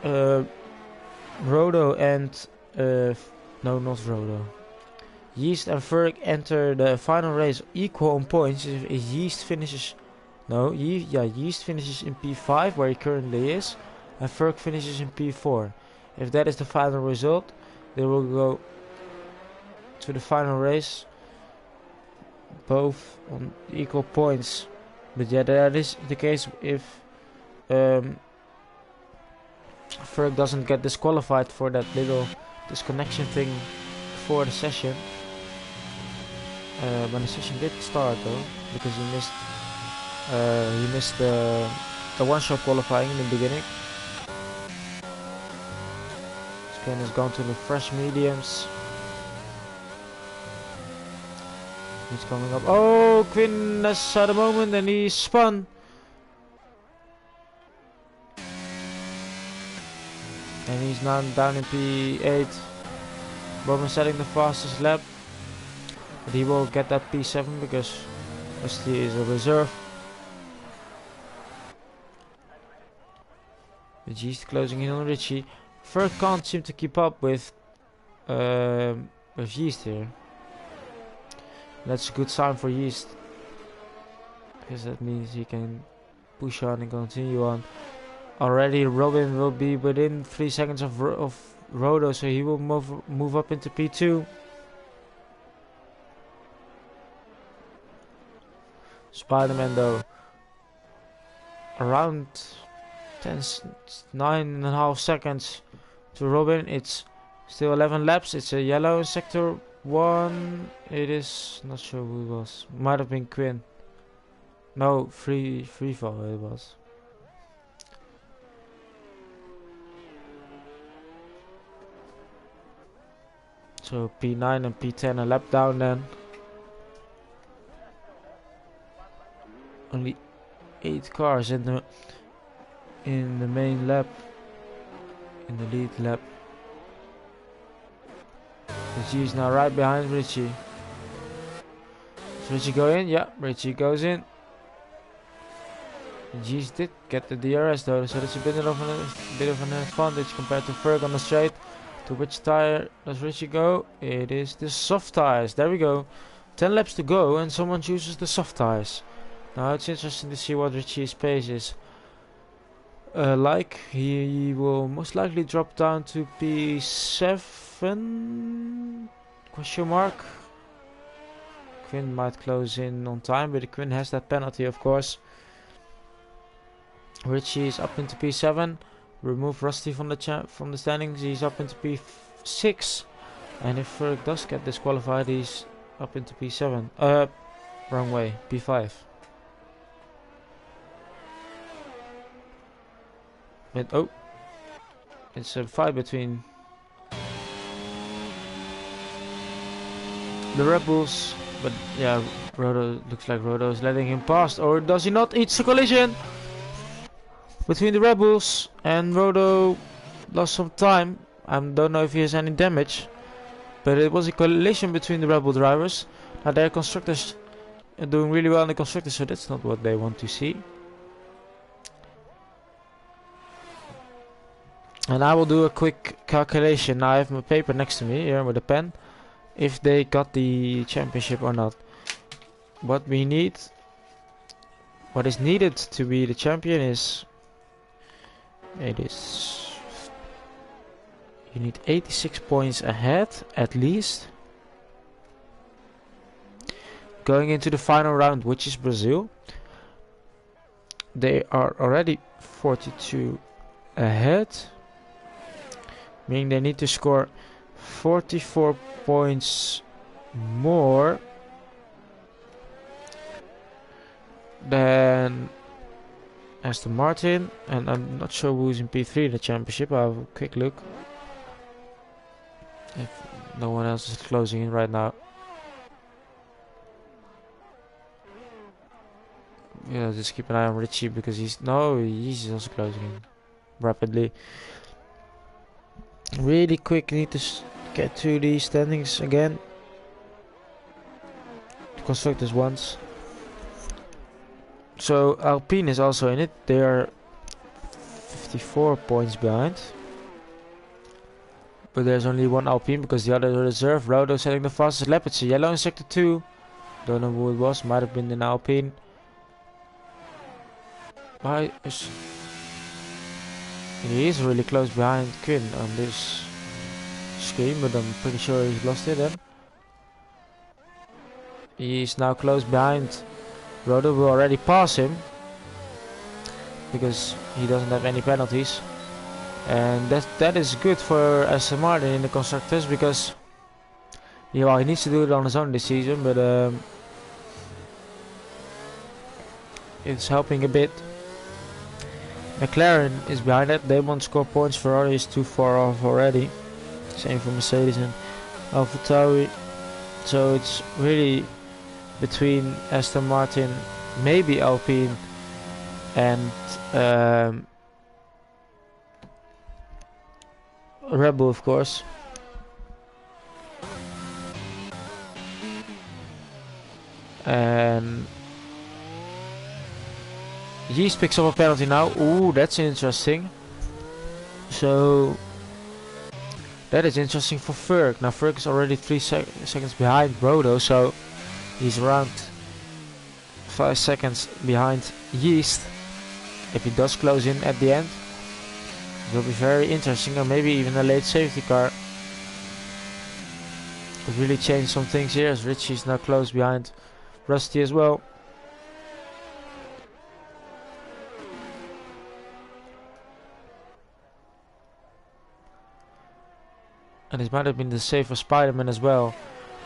Rodo and no, not Rodo. Yeast and Ferg enter the final race equal on points if Yeast finishes. No, Yeast finishes in P5 where he currently is, and Ferg finishes in P4. If that is the final result, they will go to the final race both on equal points But yeah, that is the case if Ferg doesn't get disqualified for that little disconnection thing before the session. When the session did start though, because he missed the one-shot qualifying in the beginning. Skin has gone to the fresh mediums. He's coming up. Oh, Quinn has had a moment and he spun. And he's now down in P8. Bowman setting the fastest lap. But he will get that P7 because Rusty is a reserve. The G's closing in on Richie. Ferg can't seem to keep up with Yeast here. That's a good sign for Yeast, because that means he can push on and continue on. Already Robin will be within 3 seconds of Rodo, so he will move up into P2. Spider-Man though, around 9.5 seconds to Robin. It's still 11 laps. It's a yellow in sector 1. It is not sure who it was. Might have been Quinn. No, free fall it was. So P9 and P10 a lap down then. Only 8 cars in the main lap, in the lead lap. Richie is now right behind Richie. Does Richie go in? Yeah, Richie goes in. G's did get the DRS though, so it's a bit of an advantage compared to Ferg on the straight. To which tire does Richie go? It is the soft tires. There we go. 10 laps to go and someone chooses the soft tires. Now it's interesting to see what Richie's pace is. Like, he will most likely drop down to P7? Question mark. Quinn might close in on time, but Quinn has that penalty, of course. Richie is up into P7. Remove Rusty from the standings. He's up into P6. And if Ferg does get disqualified, he's up into P7. Wrong way. P5. But oh, it's a fight between the Red Bulls. But yeah, Rodo looks like Rodo is letting him pass, or does he not? It's a collision between the Red Bulls, and Rodo lost some time. I don't know if he has any damage, but it was a collision between the Red Bull drivers. Now their constructors are doing really well in the constructors, so that's not what they want to see. And I will do a quick calculation. Now I have my paper next to me here with a pen. If they got the championship or not. What is needed to be the champion is... You need 86 points ahead, at least. Going into the final round, which is Brazil. They are already 42 ahead. Meaning they need to score 44 points more than Aston Martin. And I'm not sure who's in P3 in the championship. I'll have a quick look. If no one else is closing in right now. Yeah, just keep an eye on Richie because he's also closing in rapidly. Really quick, need to get to the standings again. The constructors once. So Alpine is also in it. They are 54 points behind. But there's only one Alpine because the other is a reserve. Rodo setting the fastest lap. It's a yellow in sector 2. Don't know who it was. Might have been an Alpine. He is really close behind Quinn on this screen, but I'm pretty sure he's lost it then. He is now close behind Rodo will already pass him because he doesn't have any penalties, and that is good for Aston Martin in the constructors, because he needs to do it on his own this season, but it's helping a bit. McLaren is behind it. They won't score points. Ferrari is too far off already. Same for Mercedes and AlphaTauri. So it's really between Aston Martin, maybe Alpine, and Red Bull, of course. And Yeast picks up a penalty now. Ooh, that's interesting. So that is interesting for Ferg. Now Ferg is already 3 seconds behind Brodo, so he's around 5 seconds behind Yeast. If he does close in at the end, it will be very interesting, or maybe even a late safety car. Could really change some things here, as Richie is now close behind Rusty as well. And it might have been the save for Spider-Man as well,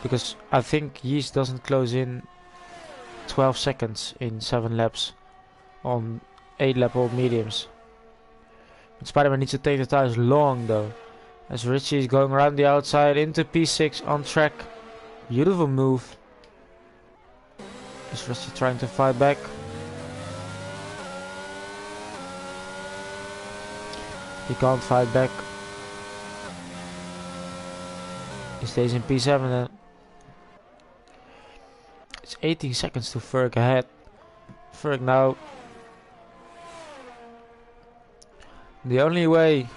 because I think Yeast doesn't close in 12 seconds in 7 laps on 8 lap old mediums. But Spider-Man needs to take the tires long though, as Richie is going around the outside into P6 on track. Beautiful move. Is Rusty trying to fight back? He can't fight back. He stays in P7 then. It's 18 seconds to Ferg ahead. Ferg now. The only way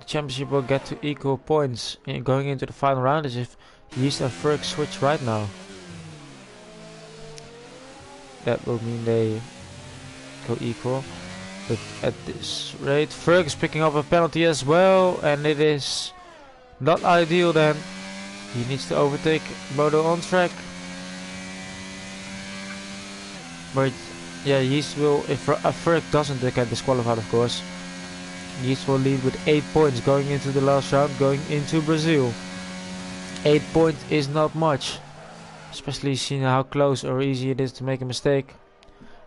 the championship will get to equal points in going into the final round is if Yeast and Ferg switch right now. That will mean they go equal. But at this rate, Ferg is picking up a penalty as well, and it is not ideal then. He needs to overtake Bodo on track. But yeah, Yeast will, if Ferg doesn't get disqualified, of course, Yeast will lead with 8 points going into the last round, going into Brazil. 8 points is not much, especially seeing how close or easy it is to make a mistake,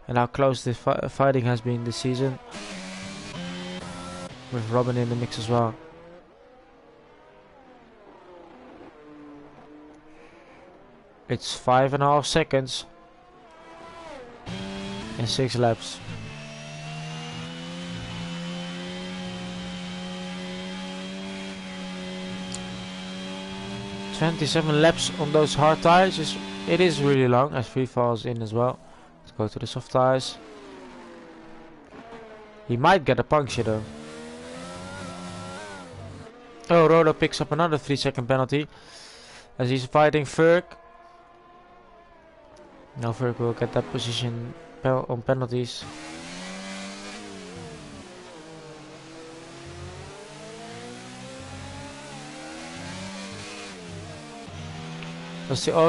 and how close the fighting has been this season, with Robin in the mix as well. It's 5.5 seconds and 6 laps. "27 laps on those hard tires, it is really long, as free falls in as well. Let's go to the soft tires. He might get a puncture though. Oh, Rodo picks up another 3-second penalty as he's fighting Ferg. Now Ferg will get that position on penalties.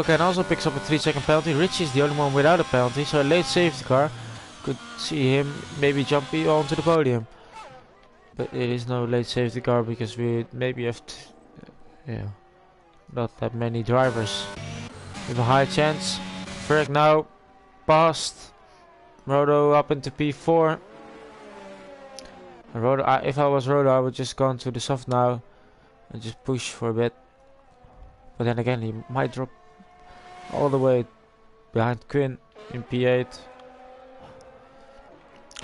Can also picks up a 3-second penalty. Richie is the only one without a penalty, so a late safety car could see him maybe jump onto the podium. But it is no late safety car because we maybe have not that many drivers with a high chance. Ferg now passed Rodo up into P4. Rodo, if I was Rodo, I would just go into the soft now and just push for a bit. But then again, he might drop all the way behind Quinn in P8.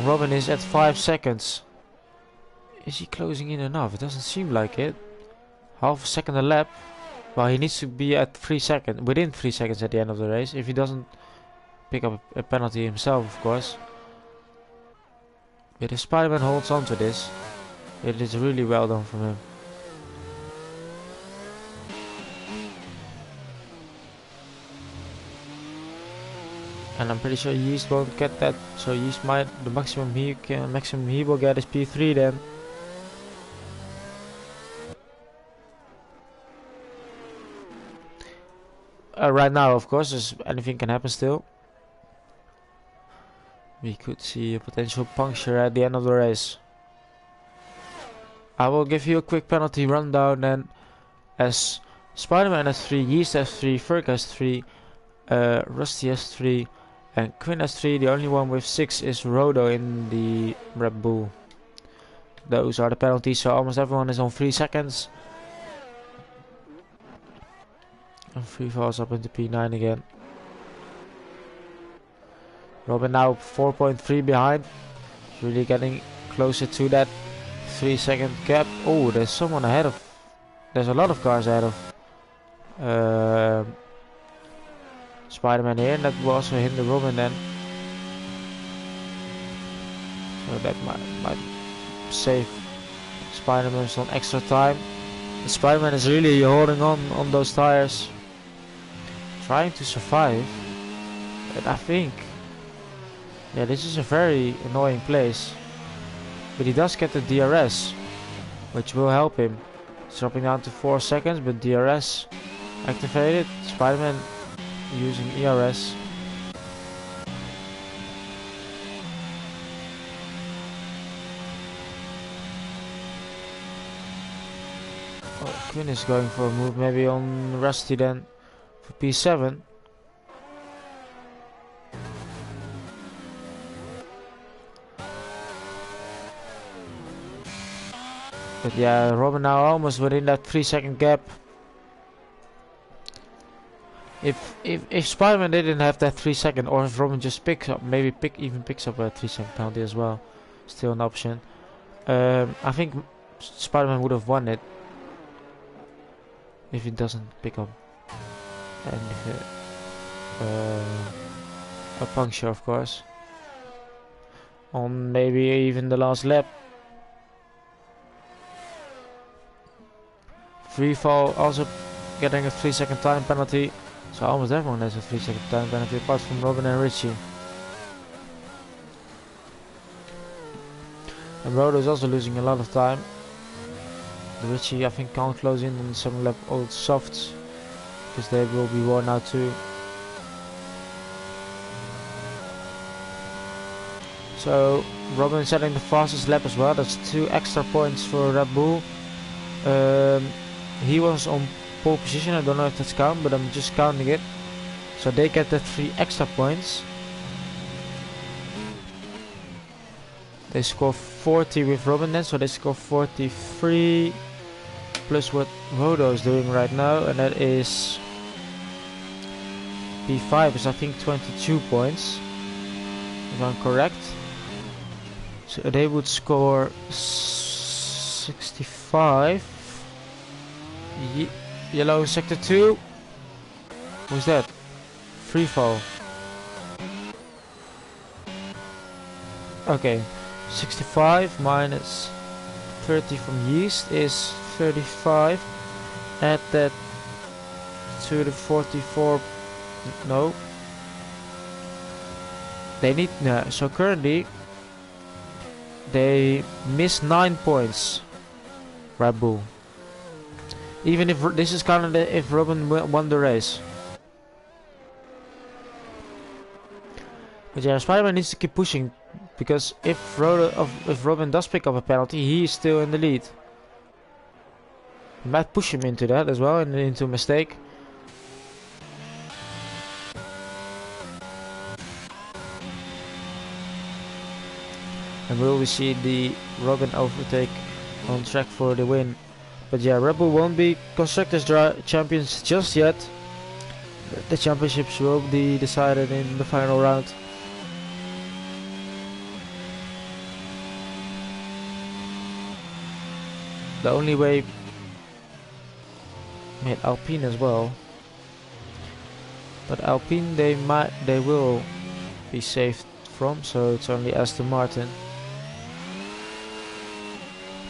Robin is at 5 seconds. Is he closing in enough? It doesn't seem like it. Half a second a lap. Well, he needs to be at 3 seconds, within 3 seconds at the end of the race, if he doesn't pick up a penalty himself, of course. But if Spider-Man holds on to this, it is really well done from him. And I'm pretty sure Yeast won't get that, so Yeast might, the maximum he will get is P3 then. Right now, of course, anything can happen still. we could see a potential puncture at the end of the race. I will give you a quick penalty rundown then, as Spider-Man has 3, Yeast has 3, Ferg has 3, Rusty has 3, and Quinn has 3. The only one with 6 is Rodo in the Red Bull. Those are the penalties, so almost everyone is on 3 seconds. And free falls up into P9 again. Robin now 4.3 behind. He's really getting closer to that 3-second gap. Oh, there's someone ahead of. There's a lot of cars ahead of Spider-Man here, and that will also hinder Robin then. So that might save Spider-Man some extra time. Spider-Man is really holding on those tires, trying to survive. And I think, yeah, this is a very annoying place. But he does get the DRS, which will help him. It's dropping down to 4 seconds, but DRS activated. Spider-Man using ERS. Oh, Quinn is going for a move maybe on Rusty then for P7. But yeah, Robin now almost within that 3-second gap. If Spider-Man didn't have that 3-second, or if Robin just picks up, maybe even picks up a 3-second penalty as well, still an option. I think Spider-Man would have won it if he doesn't pick up and a puncture, of course, on maybe even the last lap. Free fall also getting a 3-second time penalty. So almost everyone has a 3-second time penalty apart from Robin and Richie. And Rodo is also losing a lot of time. The Richie, I think, can't close in on some lap old softs because they will be worn out too. So Robin setting the fastest lap as well. That's 2 extra points for Red Bull. He was on pole position. I don't know if that's count, but I'm just counting it. So they get the 3 extra points. They score 40 with Robin then, so they score 43 plus what Rodo is doing right now, and that is P5 is I think 22 points, if I'm correct. So they would score 65. Yellow sector 2. Who's that? Free fall. Okay, 65 minus 30 from Yeast is 35. Add that to the 44. No. They need no. So currently they miss 9 points. Red Bull. Even if this is kind of if Robin won the race. But yeah, Spider-Man needs to keep pushing, because if Robin does pick up a penalty, he is still in the lead. He might push him into that as well, and into a mistake. And will we see the Robin overtake on track for the win? But yeah, Red Bull won't be Constructors champions just yet. The championships will be decided in the final round. The only way, made Alpine as well, but Alpine they will be saved from, so it's only Aston Martin.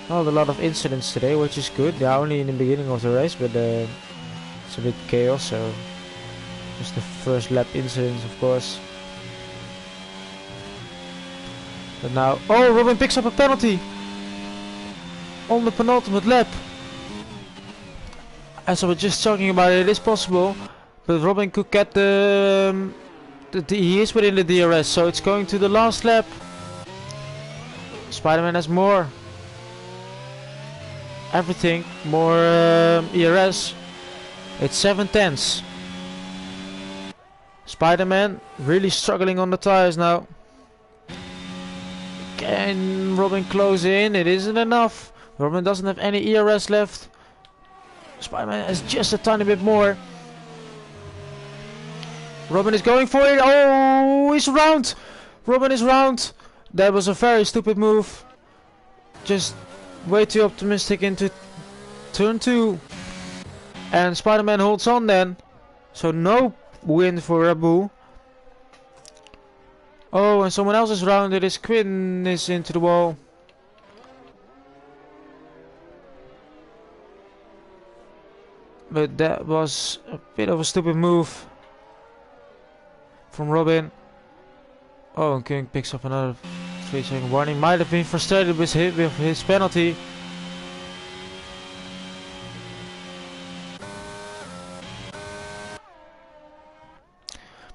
Not a lot of incidents today, which is good. They are only in the beginning of the race, but it's a bit chaos, so just the first lap incidents, of course. But now, oh, Robin picks up a penalty on the penultimate lap. As I was just talking about, it is possible, but Robin could get the he is within the DRS, so it's going to the last lap. Spider-Man has more. Everything, more ERS. It's 7/10. Spider-Man really struggling on the tires now. Can Robin close in? It isn't enough. Robin doesn't have any ERS left. Spider-Man has just a tiny bit more. Robin is going for it. Oh, he's round. Robin is round. That was a very stupid move. Just way too optimistic into turn 2. And Spider-Man holds on then. So no win for Red Bull. Oh, and someone else is rounded. His Quinn is into the wall. But that was a bit of a stupid move from Robin. Oh, and King picks up another 3-second warning. Might have been frustrated with his penalty.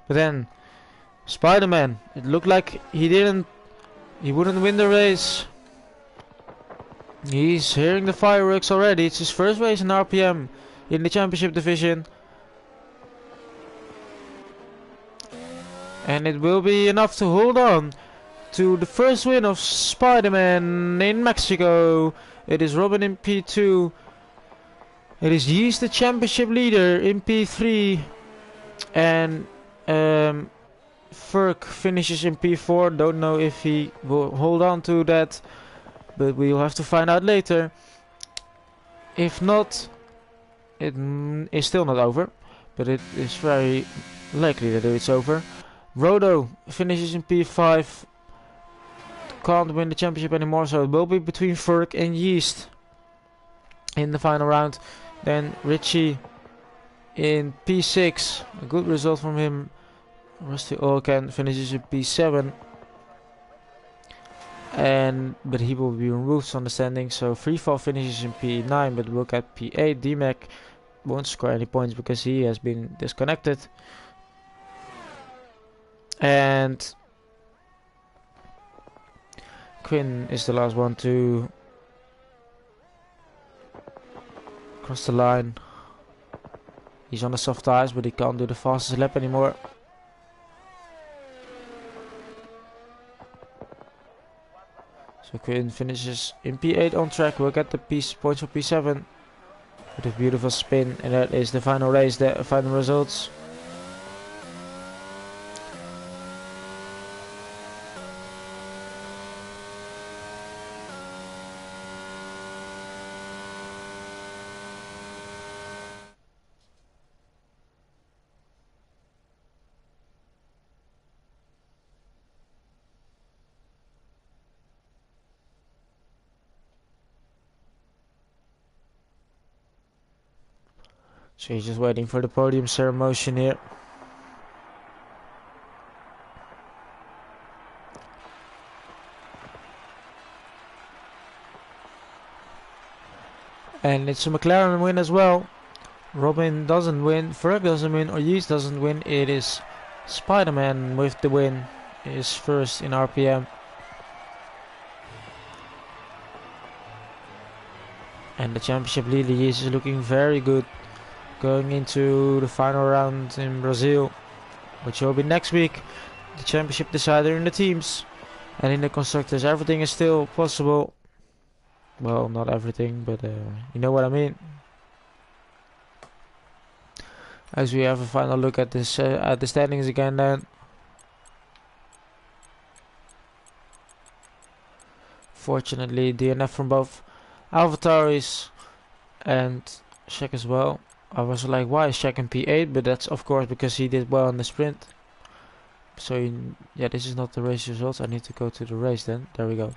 But then Spider-Man, it looked like he wouldn't win the race. He's hearing the fireworks already. It's his first race in RPM in the championship division. And it will be enough to hold on to the first win of Spider-Man in Mexico. It is Robin in P2. It is Yeast the championship leader in P3. And Ferk finishes in P4. Don't know if he will hold on to that, but we'll have to find out later. If not, it is still not over, but it is very likely that it's over. Rodo finishes in P5. Can't win the championship anymore, so it will be between Ferk and Yeast in the final round. Then Richie in P6. A good result from him. Rusty Olcan finishes in P7. But he will be removed from the standings, so Freefall finishes in P9, but we'll get P8. DMAC won't score any points because he has been disconnected. And Quinn is the last one to cross the line. He's on the soft tires, but he can't do the fastest lap anymore. So Quinn finishes in P8 on track. We'll get the points for P7 with a beautiful spin, and that is the final race, the final results. So he's just waiting for the podium ceremony here. And it's a McLaren win as well. Robin doesn't win, Ferg doesn't win, or Yeast doesn't win. It is Spider-Man with the win. He is first in RPM. And the championship leader Yeast is looking very good. Going into the final round in Brazil, which will be next week. The championship decider in the teams. And in the constructors, everything is still possible. Well, not everything, but you know what I mean. As we have a final look at this, at the standings again, then. Fortunately, DNF from both AlphaTauris and Shaq as well. I was like, why is Shaq in P8? But that's of course because he did well in the sprint. So yeah, this is not the race results. I need to go to the race then. There we go.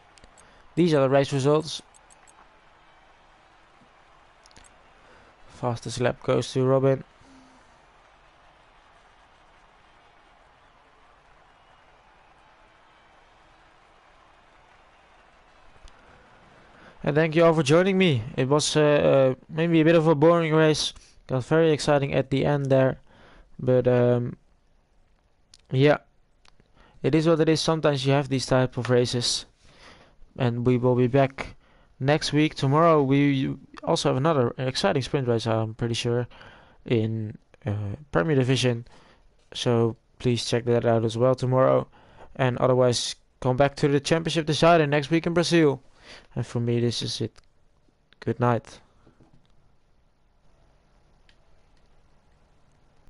These are the race results. Fastest lap goes to Robin. And thank you all for joining me. It was maybe a bit of a boring race. Got very exciting at the end there. But Yeah, it is what it is. Sometimes you have these type of races, and we will be back next week. Tomorrow we also have another exciting sprint race, I'm pretty sure, in Premier Division. So please check that out as well tomorrow. And otherwise, come back to the championship decider next week in Brazil. And for me, this is it. Good night.